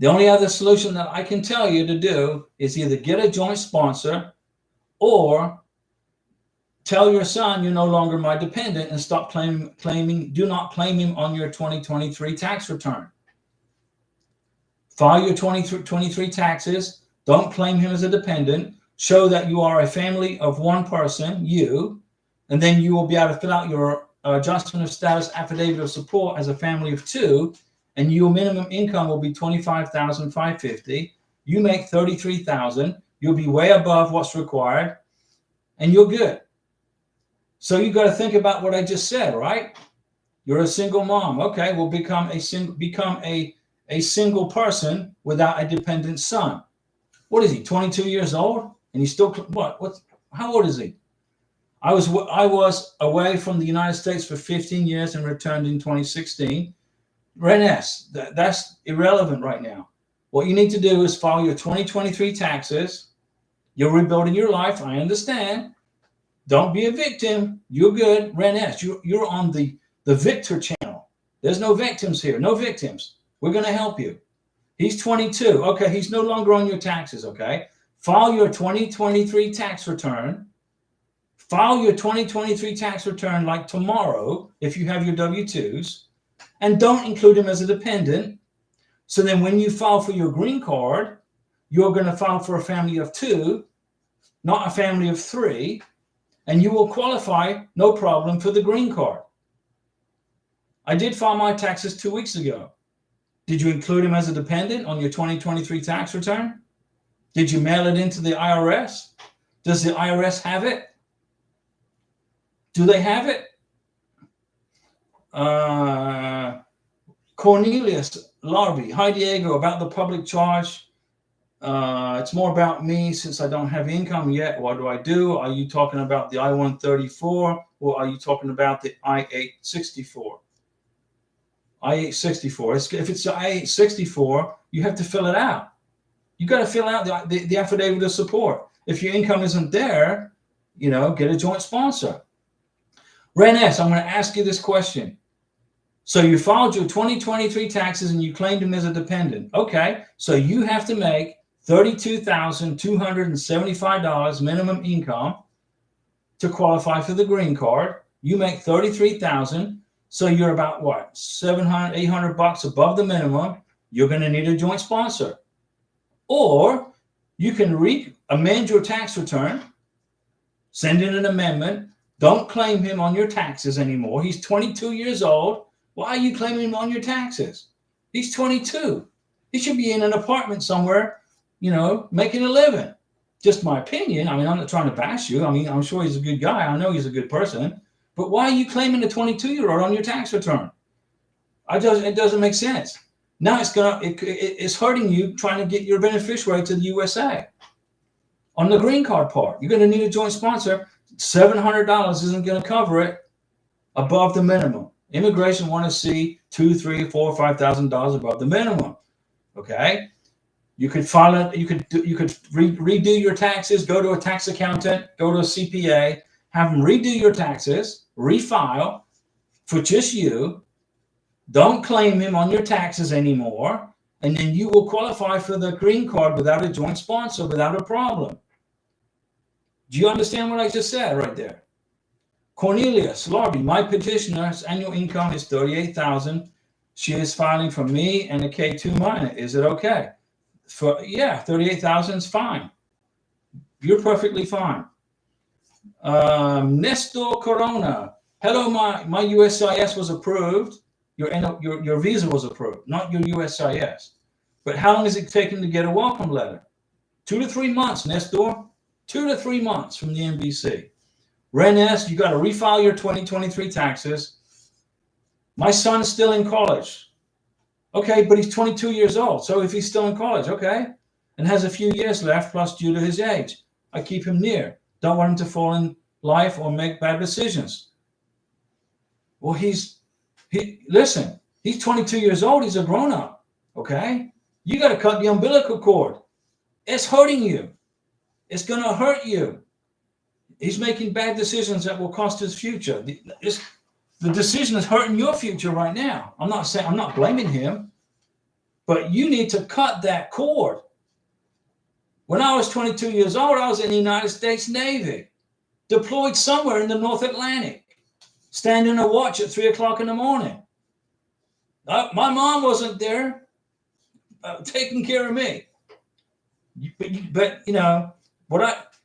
The only other solution that I can tell you to do is either get a joint sponsor or tell your son you're no longer my dependent and stop do not claim him on your 2023 tax return. File your 2023 taxes. Don't claim him as a dependent. Show that you are a family of 1 person, you, and then you will be able to fill out your adjustment of status affidavit of support as a family of 2, and your minimum income will be $25,550. You make $33,000. You'll be way above what's required, and you're good. So you got to think about what I just said, right? You're a single mom. Okay, well, become a single person without a dependent son. What is he? 22 years old, and he's still what? How old is he? I was away from the United States for 15 years and returned in 2016. Ren S, that's irrelevant right now. What you need to do is file your 2023 taxes. You're rebuilding your life. I understand. Don't be a victim. You're good. Ren S, you're on the Victor channel. There's no victims here. No victims. We're going to help you. He's 22. Okay, he's no longer on your taxes, okay? File your 2023 tax return. File your 2023 tax return like tomorrow if you have your W-2s. And don't include him as a dependent. So then when you file for your green card, you're going to file for a family of 2, not a family of 3, and you will qualify, no problem, for the green card. I did file my taxes 2 weeks ago. Did you include him as a dependent on your 2023 tax return? Did you mail it into the IRS? Does the IRS have it? Do they have it? Cornelius Larby. Hi, Diego. About the public charge. It's more about me since I don't have income yet. What do I do? Are you talking about the I-134 or are you talking about the I-864? I-864. If it's the I-864, you have to fill it out. You got to fill out the affidavit of support. If your income isn't there, get a joint sponsor. Ren S, I'm going to ask you this question. So you filed your 2023 taxes and you claimed him as a dependent. Okay, so you have to make $32,275 minimum income to qualify for the green card. You make $33,000, so you're about what, $700, $800 above the minimum. You're going to need a joint sponsor. Or you can amend your tax return, send in an amendment. Don't claim him on your taxes anymore. He's 22 years old. Why are you claiming him on your taxes? He's 22. He should be in an apartment somewhere, making a living. Just my opinion. I mean, I'm not trying to bash you. I mean, I'm sure he's a good guy. I know he's a good person. But why are you claiming a 22-year-old on your tax return? It doesn't make sense. Now it's hurting you trying to get your beneficiary to the USA. On the green card part, you're going to need a joint sponsor. $700 isn't going to cover it above the minimum. Immigration want to see $2,000, $3,000, $4,000, $5,000 above the minimum. Okay, you could file it. You could redo your taxes. Go to a tax accountant. Go to a CPA. Have them redo your taxes. Refile for just you. Don't claim him on your taxes anymore, and then you will qualify for the green card without a joint sponsor, without a problem. Do you understand what I just said right there? Cornelius Larby, my petitioner's annual income is $38,000. She is filing for me and a K2 minor. Is it okay? $38,000 is fine. You're perfectly fine. Nestor Corona. Hello, my USCIS was approved. Your visa was approved, not your USCIS. But how long is it taking to get a welcome letter? 2 to 3 months, Nestor. 2 to 3 months from the NBC. Ren S, you got to refile your 2023 taxes. My son is still in college. Okay, but he's 22 years old. So if he's still in college, okay, and has a few years left, plus due to his age, I keep him near. Don't want him to fall in life or make bad decisions. Well, listen, he's 22 years old. He's a grown-up, okay? You got to cut the umbilical cord. It's hurting you. It's going to hurt you. He's making bad decisions that will cost his future. The decision is hurting your future right now. I'm not blaming him, but you need to cut that cord. When I was 22 years old, I was in the United States Navy, deployed somewhere in the North Atlantic, standing a watch at 3 o'clock in the morning. My mom wasn't there taking care of me. But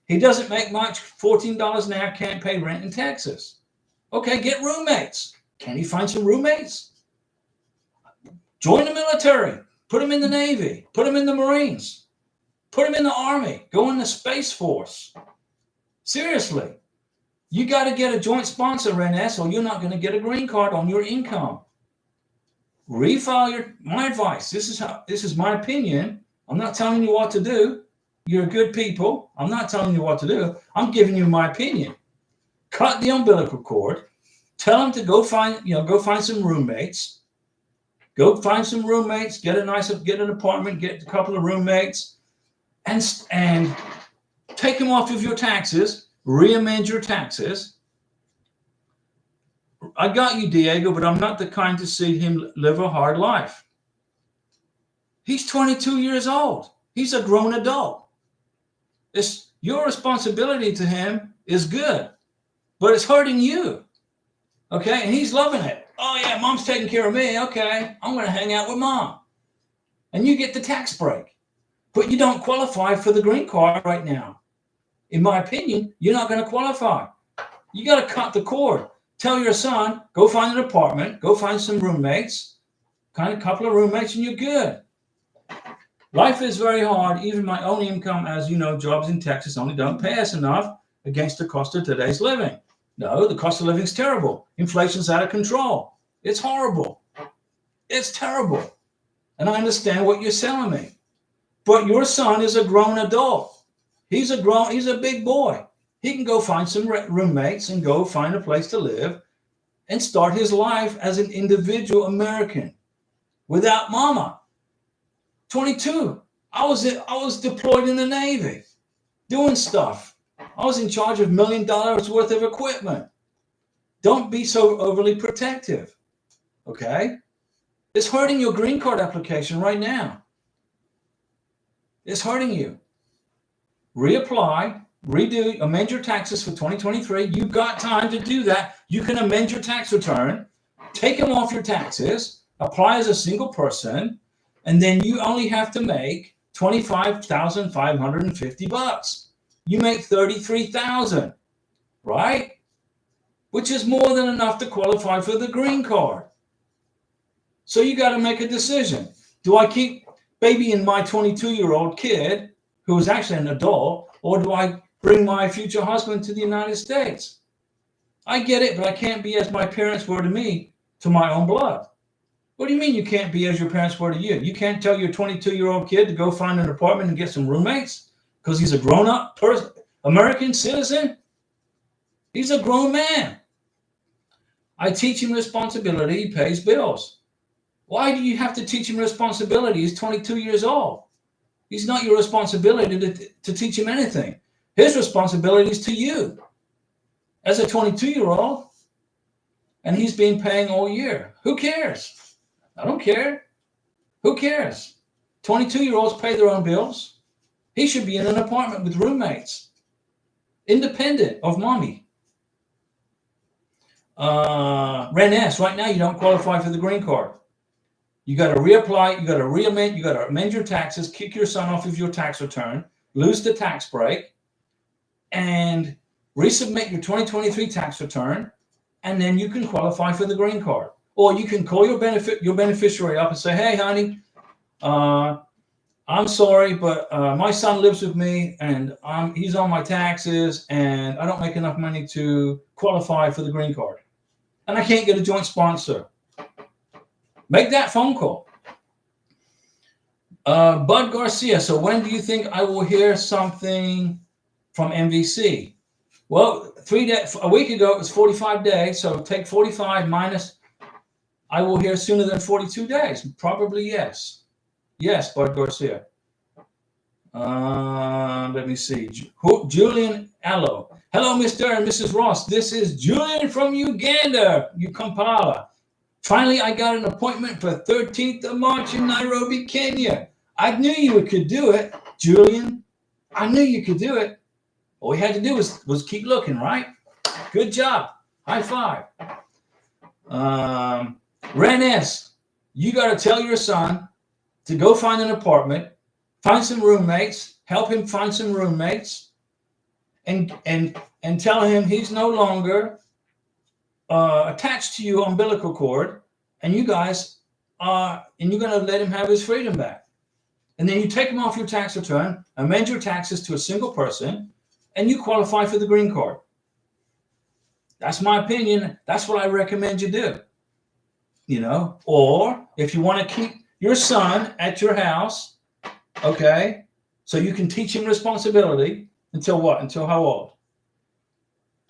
he doesn't make much, $14 an hour, can't pay rent in Texas. Okay, get roommates. Can he find some roommates? Join the military. Put him in the Navy. Put him in the Marines. Put him in the Army. Go in the Space Force. Seriously. You got to get a joint sponsor, Renes, or you're not going to get a green card on your income. Refile my advice. This is my opinion. I'm not telling you what to do. You're good people. I'm not telling you what to do. I'm giving you my opinion. Cut the umbilical cord. Tell them to go find some roommates. Go find some roommates. Get an apartment. Get a couple of roommates, and take them off of your taxes. Reamend your taxes. I got you, Diego, but I'm not the kind to see him live a hard life. He's 22 years old. He's a grown adult. Your responsibility to him is good, but it's hurting you. Okay? And he's loving it. Oh, yeah, mom's taking care of me. Okay, I'm going to hang out with mom. And you get the tax break. But you don't qualify for the green card right now. In my opinion, you're not going to qualify. You got to cut the cord. Tell your son, go find an apartment, go find some roommates, kind of couple of roommates, and you're good. Life is very hard. Even my own income, as you know, jobs in Texas only don't pay us enough against the cost of today's living. No, the cost of living is terrible. Inflation's out of control. It's horrible. It's terrible. And I understand what you're selling me. But your son is a grown adult. He's a big boy. He can go find some roommates and go find a place to live and start his life as an individual American without mama. 22. I was deployed in the Navy doing stuff. I was in charge of $1 million worth of equipment. Don't be so overly protective. Okay? It's hurting your green card application right now. It's hurting you. Reapply, amend your taxes for 2023. You've got time to do that. You can amend your tax return, take them off your taxes, apply as a single person, and then you only have to make $25,550. You make $33,000, right? Which is more than enough to qualify for the green card. So you got to make a decision. Do I keep babying my 22-year-old kid, who is actually an adult, or do I bring my future husband to the United States? I get it, but I can't be as my parents were to me, to my own blood. What do you mean you can't be as your parents were to you? You can't tell your 22-year-old kid to go find an apartment and get some roommates because he's a grown-up person, American citizen? He's a grown man. I teach him responsibility. He pays bills. Why do you have to teach him responsibility? He's 22 years old. He's not your responsibility to teach him anything. His responsibility is to you as a 22-year-old, and he's been paying all year. Who cares? I don't care. Who cares? 22-year-olds pay their own bills. He should be in an apartment with roommates, independent of mommy. Ren S, right now you don't qualify for the green card. You got to reapply, you got to reamend, you got to amend your taxes, kick your son off of your tax return, lose the tax break, and resubmit your 2023 tax return, and then you can qualify for the green card. Or you can call your beneficiary up and say, hey, honey, I'm sorry, but my son lives with me, and he's on my taxes, and I don't make enough money to qualify for the green card. And I can't get a joint sponsor. Make that phone call. Bud Garcia, so when do you think I will hear something from MVC? Well, a week ago, it was 45 days. So take 45 minus, I will hear sooner than 42 days. Probably yes. Yes, Bud Garcia. Let me see. Julian Allo. Hello, Mr. and Mrs. Ross. This is Julian from Uganda, Kampala. Finally, I got an appointment for 13th of March in Nairobi, Kenya. I knew you could do it, Julian. I knew you could do it. All we had to do was keep looking, right? Good job. High five. Ren S, you got to tell your son to go find an apartment, find some roommates, help him find some roommates, and tell him he's no longer attached to your umbilical cord, and you're going to let him have his freedom back. And then you take him off your tax return, amend your taxes to a single person, and you qualify for the green card. That's my opinion. That's what I recommend you do. Or if you want to keep your son at your house, okay, so you can teach him responsibility until what? Until how old?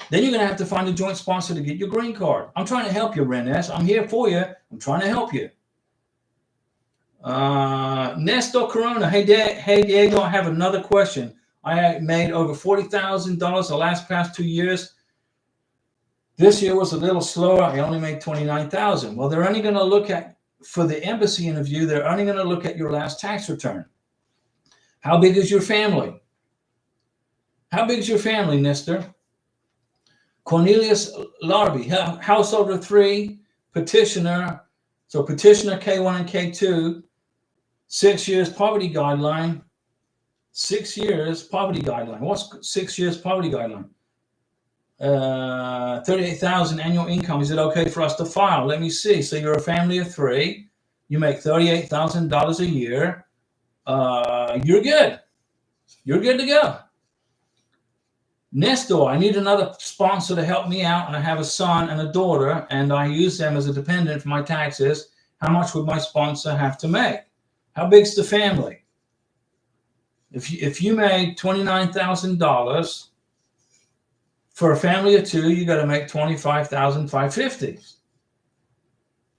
Then you're going to have to find a joint sponsor to get your green card. I'm trying to help you, Renes. I'm here for you. I'm trying to help you. Nestor Corona. Hey, Diego, I have another question. I made over $40,000 the past 2 years. This year was a little slower. I only made $29,000. Well, they're only going to look at, for the embassy interview, they're only going to look at your last tax return. How big is your family? How big is your family, Nestor? Cornelius Larby, household of 3, petitioner. So petitioner K1 and K2, 6 years poverty guideline. 6 years poverty guideline. What's 6 years poverty guideline? 38,000 annual income. Is it okay for us to file? Let me see. So you're a family of 3. You make $38,000 a year. You're good. You're good to go. Nestor, I need another sponsor to help me out, and I have a son and a daughter, and I use them as a dependent for my taxes. How much would my sponsor have to make? How big's the family? If you made $29,000 for a family of 2, you got to make $25,550.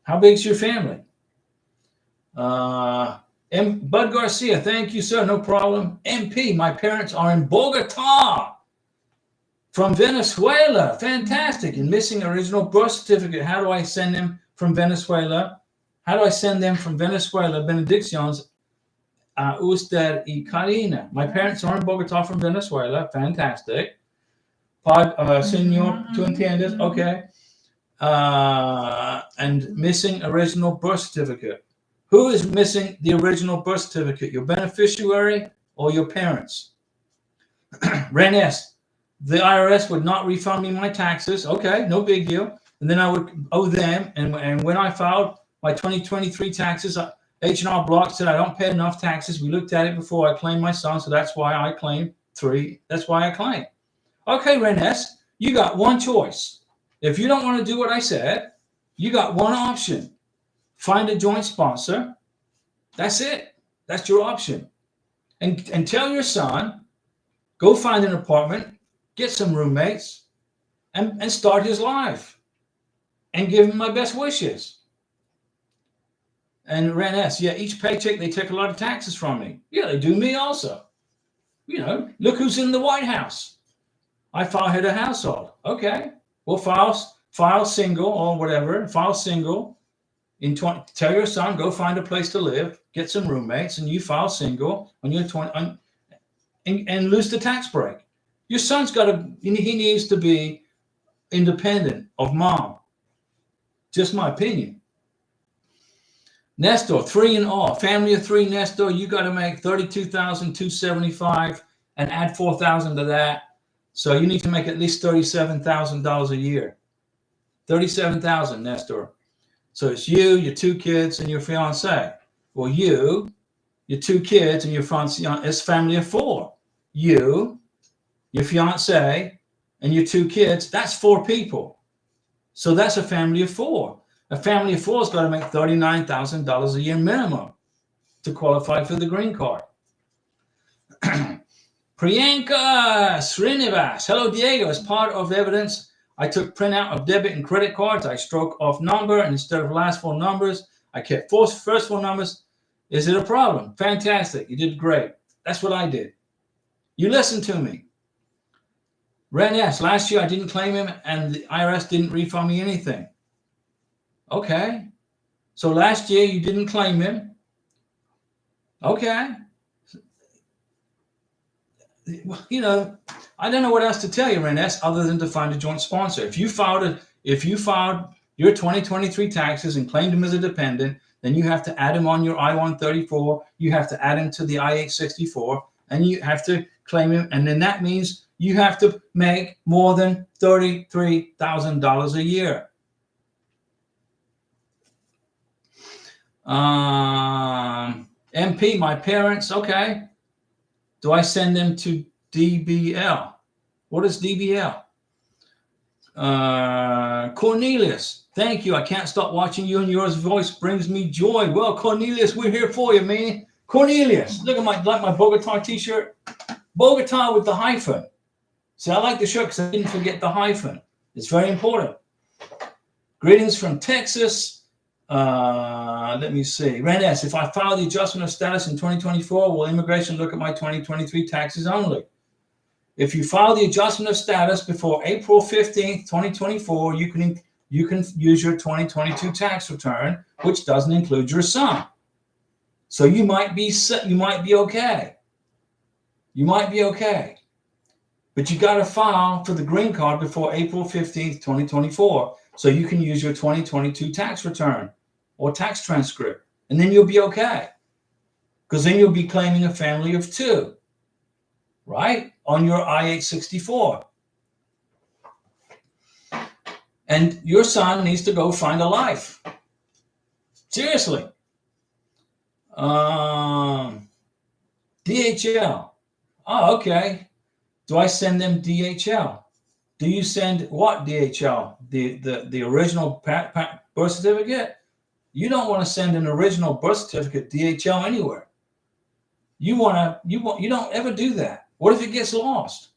How big's your family? Bud Garcia, thank you, sir. No problem. MP, my parents are in Bogota. From Venezuela, fantastic. And missing original birth certificate. How do I send them from Venezuela? How do I send them from Venezuela? Benedicciones, usted y Karina. My parents are in Bogota from Venezuela. Fantastic. Senor, ¿tú entiendes? Okay. And missing original birth certificate. Who is missing the original birth certificate? Your beneficiary or your parents? Renes. The IRS would not refund me my taxes. Okay, no big deal. And then I would owe them. And when I filed my 2023 taxes, H&R Block said I don't pay enough taxes. We looked at it before I claimed my son, so that's why I claim 3. That's why I claim. Okay, Renes, you got one choice. If you don't want to do what I said, you got one option. Find a joint sponsor. That's it. That's your option. And tell your son, go find an apartment, get some roommates, and start his life. And give him my best wishes. And Renes, yeah, each paycheck, they take a lot of taxes from me. Yeah, they do me also. You know, look who's in the White House. I file head of household. Okay, well, file single or whatever. File single. Tell your son, go find a place to live, get some roommates, and you file single when you're 20, and lose the tax break. Your son's he needs to be independent of mom. Just my opinion. Nestor, 3 in all. Family of 3, Nestor, you got to make $32,275 and add $4,000 to that. So you need to make at least $37,000 a year. $37,000, Nestor. So it's you, your 2 kids, and your fiance. Well, you, your 2 kids, and your fiance. It's family of 4. You, your fiance, and your 2 kids. That's 4 people. So that's a family of 4. A family of 4 has got to make $39,000 a year minimum to qualify for the green card. Priyanka Srinivas. Hello, Diego. As part of evidence, I took printout of debit and credit cards. I stroke off number, and instead of last 4 numbers, I kept first 4 numbers. Is it a problem? Fantastic. You did great. That's what I did. You listened to me. Renes, last year I didn't claim him, and the IRS didn't refund me anything. Okay. So last year you didn't claim him. Okay. You know, I don't know what else to tell you, Renes, other than to find a joint sponsor. If you filed your 2023 taxes and claimed him as a dependent, then you have to add him on your I-134. You have to add him to the I-864, and you have to claim him. And then that means you have to make more than $33,000 a year. MP, my parents, okay. Do I send them to DBL? What is DBL? Cornelius, thank you. I can't stop watching you, and your voice brings me joy. Well, Cornelius, we're here for you, man. Cornelius, look at my Bogota t-shirt. Bogota with the hyphen. See, I like the shirt because I didn't forget the hyphen. It's very important. Greetings from Texas. Let me see. Renes, if I file the adjustment of status in 2024, will immigration look at my 2023 taxes only? If you file the adjustment of status before April 15th, 2024, you can use your 2022 tax return, which doesn't include your son. So you might be okay. You might be okay. But you got to file for the green card before April 15th, 2024, so you can use your 2022 tax return or tax transcript, and then you'll be okay. Because then you'll be claiming a family of 2, right, on your I-864. And your son needs to go find a life. Seriously. DHL. Oh, okay. Do I send them DHL? Do you send what DHL? The original birth certificate? You don't want to send an original birth certificate DHL anywhere. You don't ever do that. What if it gets lost?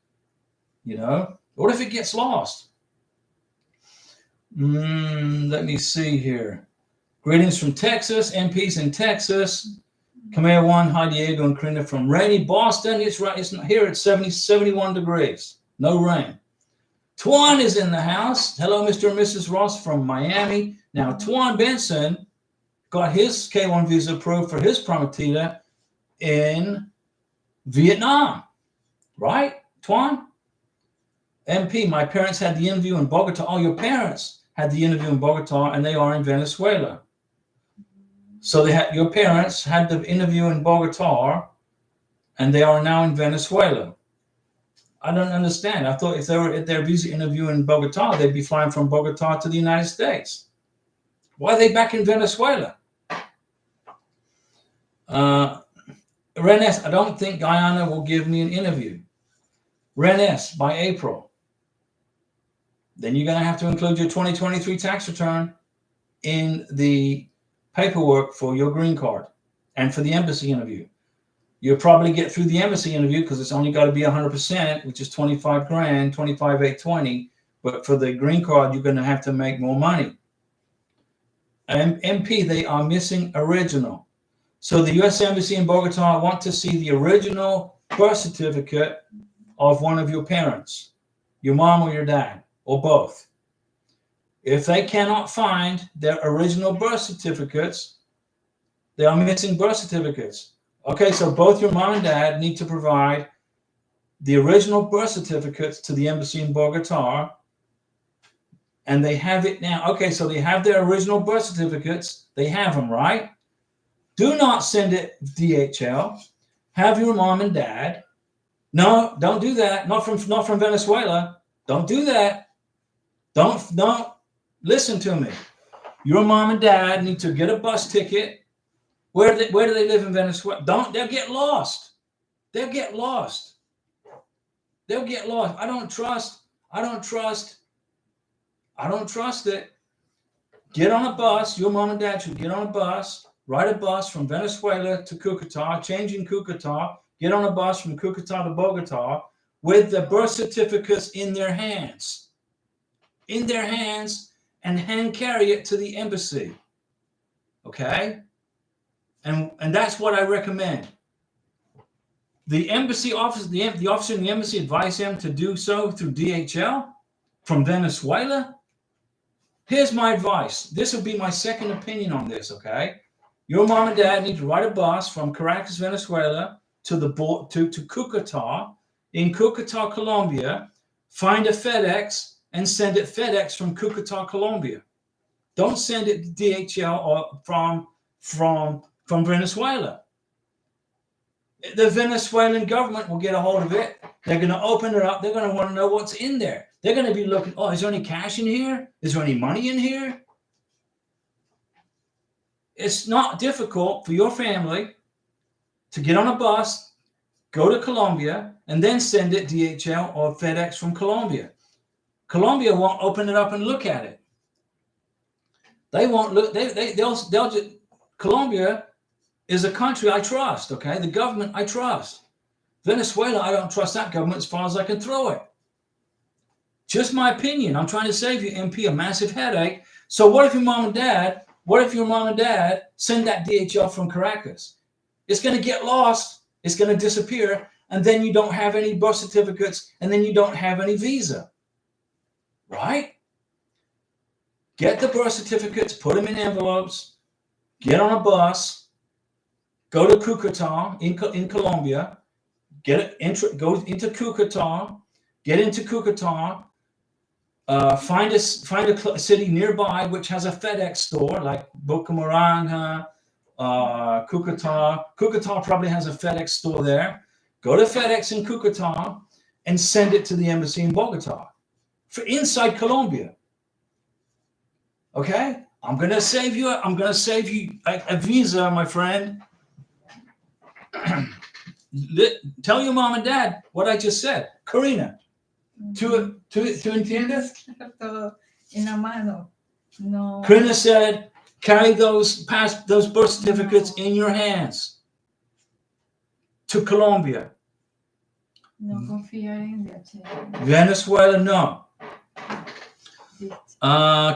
You know, what if it gets lost? Let me see here. Greetings from Texas, MPs in Texas. Kamea 1, hi Diego and Karina from rainy Boston. It's right. It's not here. It's 71 degrees. No rain. Tuan is in the house. Hello, Mr. and Mrs. Ross from Miami. Now, Tuan Benson got his K-1 visa approved for his prometida in Vietnam. Right, Tuan? MP, my parents had the interview in Bogota. Oh, your parents had the interview in Bogota, and they are in Venezuela. So your parents had the interview in Bogota, and they are now in Venezuela. I don't understand. I thought if they were at their visa interview in Bogota, they'd be flying from Bogota to the United States. Why are they back in Venezuela? Renes, I don't think Guyana will give me an interview. Renes, by April. Then you're going to have to include your 2023 tax return in the paperwork for your green card and for the embassy interview. You'll probably get through the embassy interview because it's only got to be 100%, which is 25 grand, 25,820. But for the green card, you're going to have to make more money. MP, they are missing original. So the U.S. Embassy in Bogota want to see the original birth certificate of one of your parents, your mom or your dad, or both. If they cannot find their original birth certificates, they are missing birth certificates. Okay, so both your mom and dad need to provide the original birth certificates to the embassy in Bogota, and they have it now. Okay, so they have their original birth certificates. They have them, right? Do not send it DHL. Have your mom and dad. No, don't do that. Not from Venezuela. Don't do that. Don't listen to me. Your mom and dad need to get a bus ticket. Where do they live in Venezuela? They'll get lost. They'll get lost. They'll get lost. I don't trust it. Get on a bus. Your mom and dad should get on a bus, ride a bus from Venezuela to Cucuta, change in Cucuta, get on a bus from Cucuta to Bogota with the birth certificates in their hands. In their hands, and hand carry it to the embassy. Okay? And that's what I recommend. The embassy office, the officer in the embassy advised him to do so through DHL from Venezuela. Here's my advice. This will be my second opinion on this, okay? Your mom and dad need to ride a bus from Caracas, Venezuela to Cucuta. In Cucuta, Colombia, find a FedEx and send it FedEx from Cucuta, Colombia. Don't send it DHL or from Venezuela. The Venezuelan government will get a hold of it. They're going to open it up. They're going to want to know what's in there. They're going to be looking, is there any cash in here? Is there any money in here? It's not difficult for your family to get on a bus, go to Colombia, and then send it DHL or FedEx from Colombia. Colombia won't open it up and look at it. They won't look. They'll just. Colombia is a country I trust. Okay, the government I trust. Venezuela, I don't trust that government as far as I can throw it. Just my opinion. I'm trying to save you, MP, a massive headache. So what if your mom and dad send that DHL from Caracas? It's going to get lost. It's going to disappear. And then you don't have any birth certificates. And then you don't have any visa. Right? Get the birth certificates, put them in envelopes, get on a bus, go to Cucuta in Colombia, go into Cucuta, get into Cucuta, find a city nearby which has a FedEx store like Bucaramanga, Cucuta. Cucuta probably has a FedEx store there. Go to FedEx in Cucuta and send it to the embassy in Bogota for inside Colombia. Okay, I'm gonna save you a visa, my friend. Tell your mom and dad what I just said, Karina. ¿Tú entiendes? En la mano. No. Karina said, carry those birth certificates in your hands to Colombia. No confiar en DHL. Venezuela, no.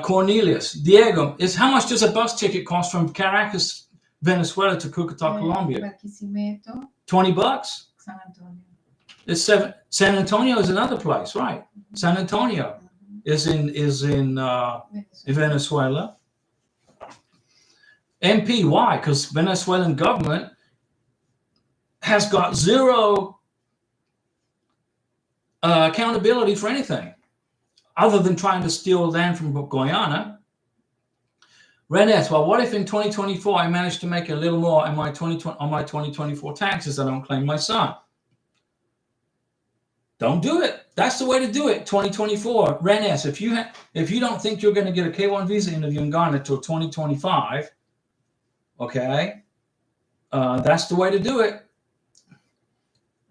Cornelius, Diego, how much does a bus ticket cost from Caracas, Venezuela to Cucuta, Colombia? Barquisimeto, $20? San Antonio. It's San Antonio is another place, right? San Antonio is in Venezuela. MP, why? Because Venezuelan government has got zero accountability for anything, other than trying to steal land from Guyana. Renes, well, what if in 2024 I manage to make a little more on my 2024 taxes? I don't claim my son. Don't do it. That's the way to do it. 2024. Renes, if you don't think you're going to get a K1 visa interview in Ghana till 2025, okay, That's the way to do it.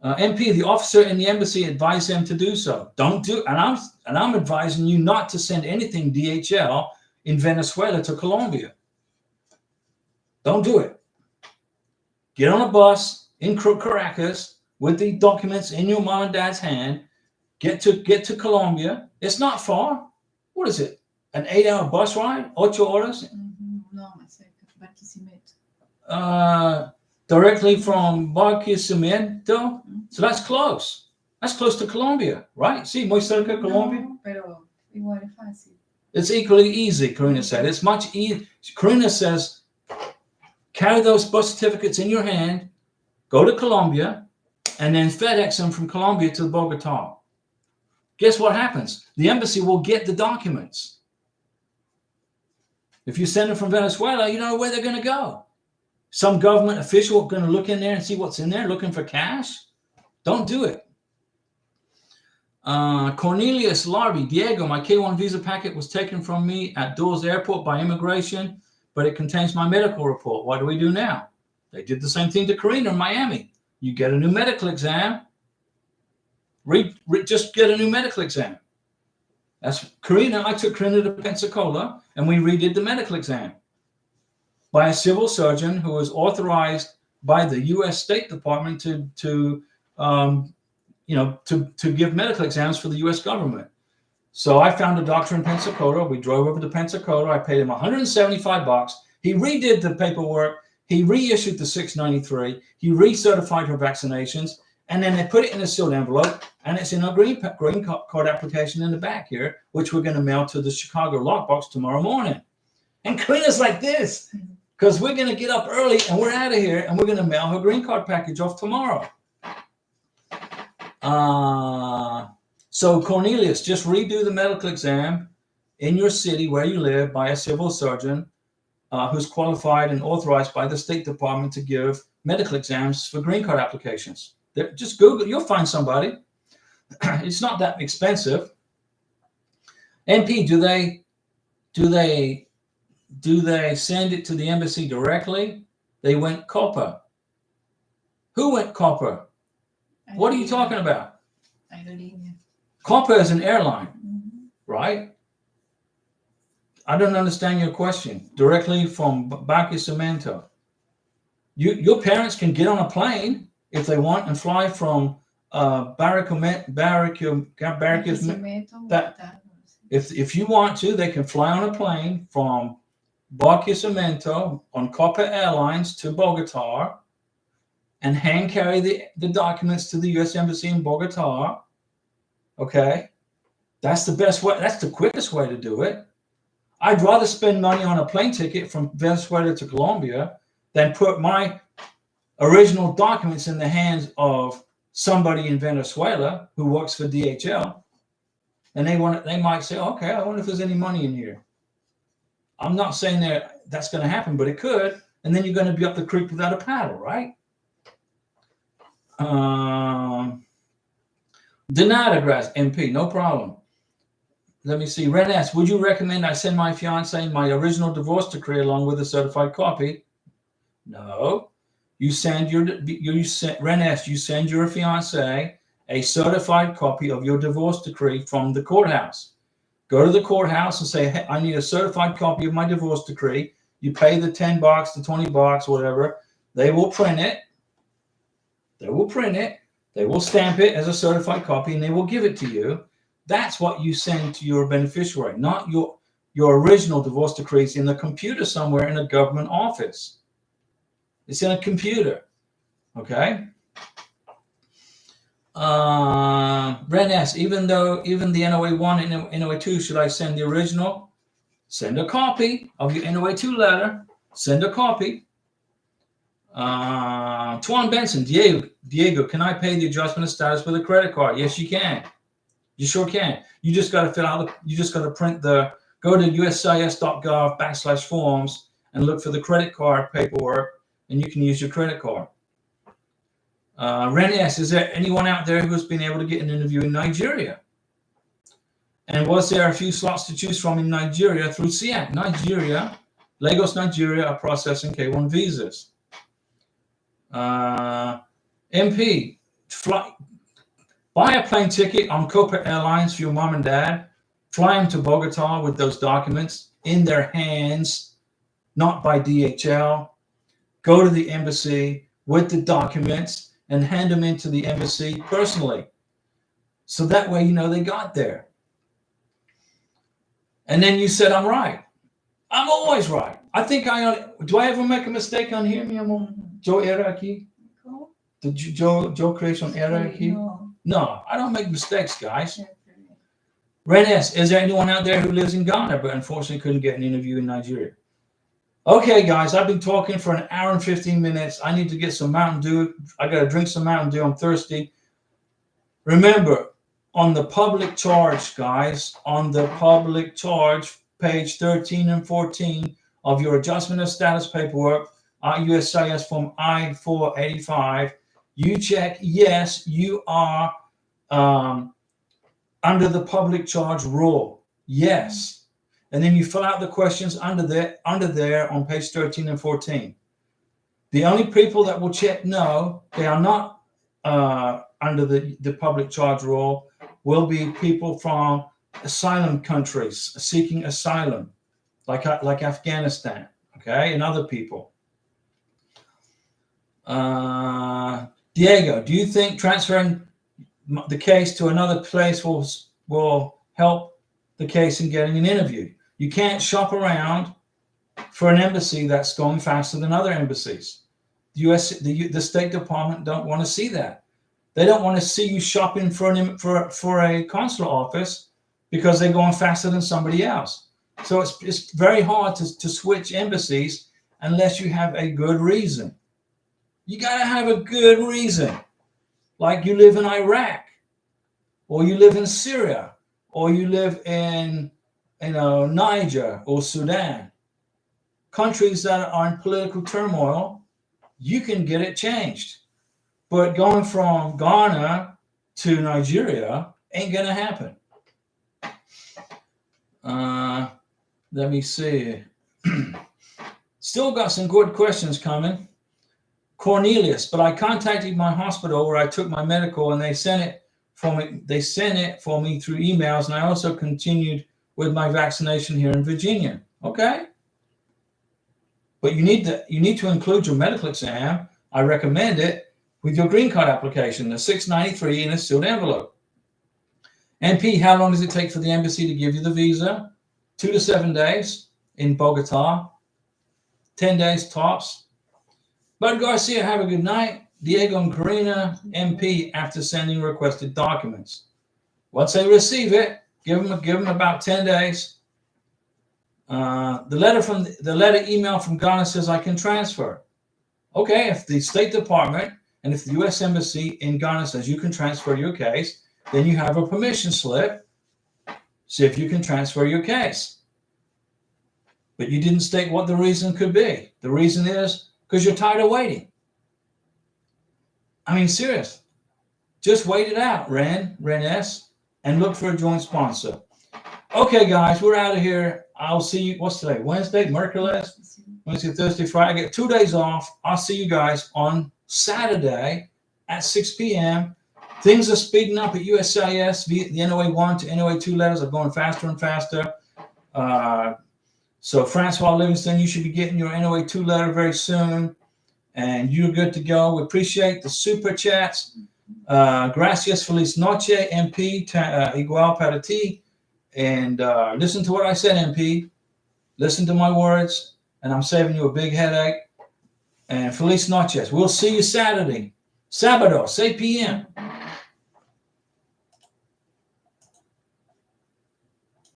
MP, the officer in the embassy advised them to do so. Don't do, and I'm advising you not to send anything DHL in Venezuela to Colombia. Don't do it. Get on a bus in Caracas with the documents in your mom and dad's hand. Get to Colombia. It's not far. What is it? An 8-hour bus ride? 8 horas? No, más cerca. Barquisimeto. Directly from Barquisimeto. So that's close. That's close to Colombia, right? Sí, muy cerca de Colombia. No, pero igual es fácil. It's equally easy, Karina said. It's much easier. Karina says, carry those birth certificates in your hand, go to Colombia, and then FedEx them from Colombia to Bogota. Guess what happens? The embassy will get the documents. If you send them from Venezuela, you don't know where they're going to go. Some government official going to look in there and see what's in there, looking for cash. Don't do it. Cornelius Larby, Diego, my K1 visa packet was taken from me at Dulles Airport by immigration, but it contains my medical report. What do we do now? They did the same thing to Karina in Miami. You get a new medical exam. Just get a new medical exam. That's Karina. I took Karina to Pensacola, and we redid the medical exam by a civil surgeon who was authorized by the U.S. State Department to give medical exams for the U.S. government. So I found a doctor in Pensacola. We drove over to Pensacola. I paid him $175. He redid the paperwork. He reissued the 693. He recertified her vaccinations. And then they put it in a sealed envelope. And it's in a green card application in the back here, which we're going to mail to the Chicago lockbox tomorrow morning. And Karina's like this, because we're going to get up early and we're out of here. And we're going to mail her green card package off tomorrow. So Cornelius, just redo the medical exam in your city where you live by a civil surgeon who's qualified and authorized by the State Department to give medical exams for green card applications. Just Google, you'll find somebody. It's not that expensive. MP, do they send it to the embassy directly? They went copper. Who went copper? What are you talking about? Copper is an airline, right? I don't understand your question. Directly from Barquisimeto. Your parents can get on a plane if they want and fly from Barquisimeto. If you want to, they can fly on a plane from Barquisimeto on Copper Airlines to Bogota and hand carry the documents to the U.S. Embassy in Bogota. Okay, that's the best way. That's the quickest way to do it. I'd rather spend money on a plane ticket from Venezuela to Colombia than put my original documents in the hands of somebody in Venezuela who works for DHL, and they might say, okay, I wonder if there's any money in here. I'm not saying that's going to happen, but it could, and then you're going to be up the creek without a paddle, right? Denied grass, MP, no problem. Let me see. Ren S, would you recommend I send my fiance my original divorce decree along with a certified copy? No. You send Ren S, you send your fiance a certified copy of your divorce decree from the courthouse. Go to the courthouse and say, hey, I need a certified copy of my divorce decree. You pay the $10, the $20, whatever. They will print it. They will print it. They will stamp it as a certified copy, and they will give it to you. That's what you send to your beneficiary, not your original divorce decree. It's in the computer somewhere in a government office. It's in a computer. Okay? Ren S, even the NOA 1 and NOA 2, should I send the original? Send a copy of your NOA 2 letter. Send a copy. Tuan Benson, Diego, can I pay the adjustment of status with a credit card? Yes, you can. You sure can. You just got to go to uscis.gov/forms and look for the credit card paperwork, and you can use your credit card. Ren S, is there anyone out there who has been able to get an interview in Nigeria? And was there a few slots to choose from in Nigeria through SIAC? Lagos, Nigeria are processing K1 visas. MP, buy a plane ticket on Copa Airlines for your mom and dad. Fly them to Bogota with those documents in their hands, not by DHL. Go to the embassy with the documents and hand them into the embassy personally. So that way, you know, they got there. And then you said, I'm right. I'm always right. I think do I ever make a mistake on here, mi amor? Yo era aquí? Did Joe creation era aquí? No, I don't make mistakes, guys. Ren S, is there anyone out there who lives in Ghana but unfortunately couldn't get an interview in Nigeria? Okay, guys, I've been talking for an hour and 15 minutes. I need to get some Mountain Dew. I got to drink some Mountain Dew. I'm thirsty. Remember, on the public charge, guys, on the public charge, page 13 and 14 of your adjustment of status paperwork, USCIS form I-485, you check, yes, you are under the public charge rule. Yes. And then you fill out the questions under there on page 13 and 14. The only people that will check no, they are not under the public charge rule, will be people from asylum countries seeking asylum, like Afghanistan, okay, and other people. Diego, do you think transferring the case to another place will help the case in getting an interview? You can't shop around for an embassy that's going faster than other embassies. The State Department don't want to see that. They don't want to see you shopping for a consular office because they're going faster than somebody else. So it's very hard to switch embassies unless you have a good reason. You got to have a good reason, like you live in Iraq, or you live in Syria, or you live in Niger or Sudan, countries that are in political turmoil. You can get it changed. But going from Ghana to Nigeria ain't going to happen. Let me see. Still got some good questions coming. Cornelius, but I contacted my hospital where I took my medical and they sent it for me. They sent it for me through emails, and I also continued with my vaccination here in Virginia. Okay. But you need to include your medical exam. I recommend it with your green card application, the $693 in a sealed envelope. MP, how long does it take for the embassy to give you the visa? 2 to 7 days in Bogota. 10 days tops. Bud Garcia, have a good night. Diego and Karina, MP, after sending requested documents. Once they receive it, give them about 10 days. The letter email from Ghana says I can transfer. Okay, if the State Department and if the U.S. Embassy in Ghana says you can transfer your case, then you have a permission slip. See if you can transfer your case. But you didn't state what the reason could be. The reason is because you're tired of waiting. I mean, serious. Just wait it out, Ren S, and look for a joint sponsor. Okay, guys, we're out of here. I'll see you. What's today? Wednesday, Merciless, Wednesday, Thursday, Friday. I get 2 days off. I'll see you guys on Saturday at 6 p.m. Things are speeding up at USCIS. The NOA 1 to NOA 2 letters are going faster and faster. So Francois Livingston, you should be getting your NOA 2 letter very soon. And you're good to go. We appreciate the super chats. Gracias, feliz noche, MP, igual para ti. And listen to what I said, MP. Listen to my words. And I'm saving you a big headache. And feliz noches. We'll see you Saturday. Sábado, 6 p.m.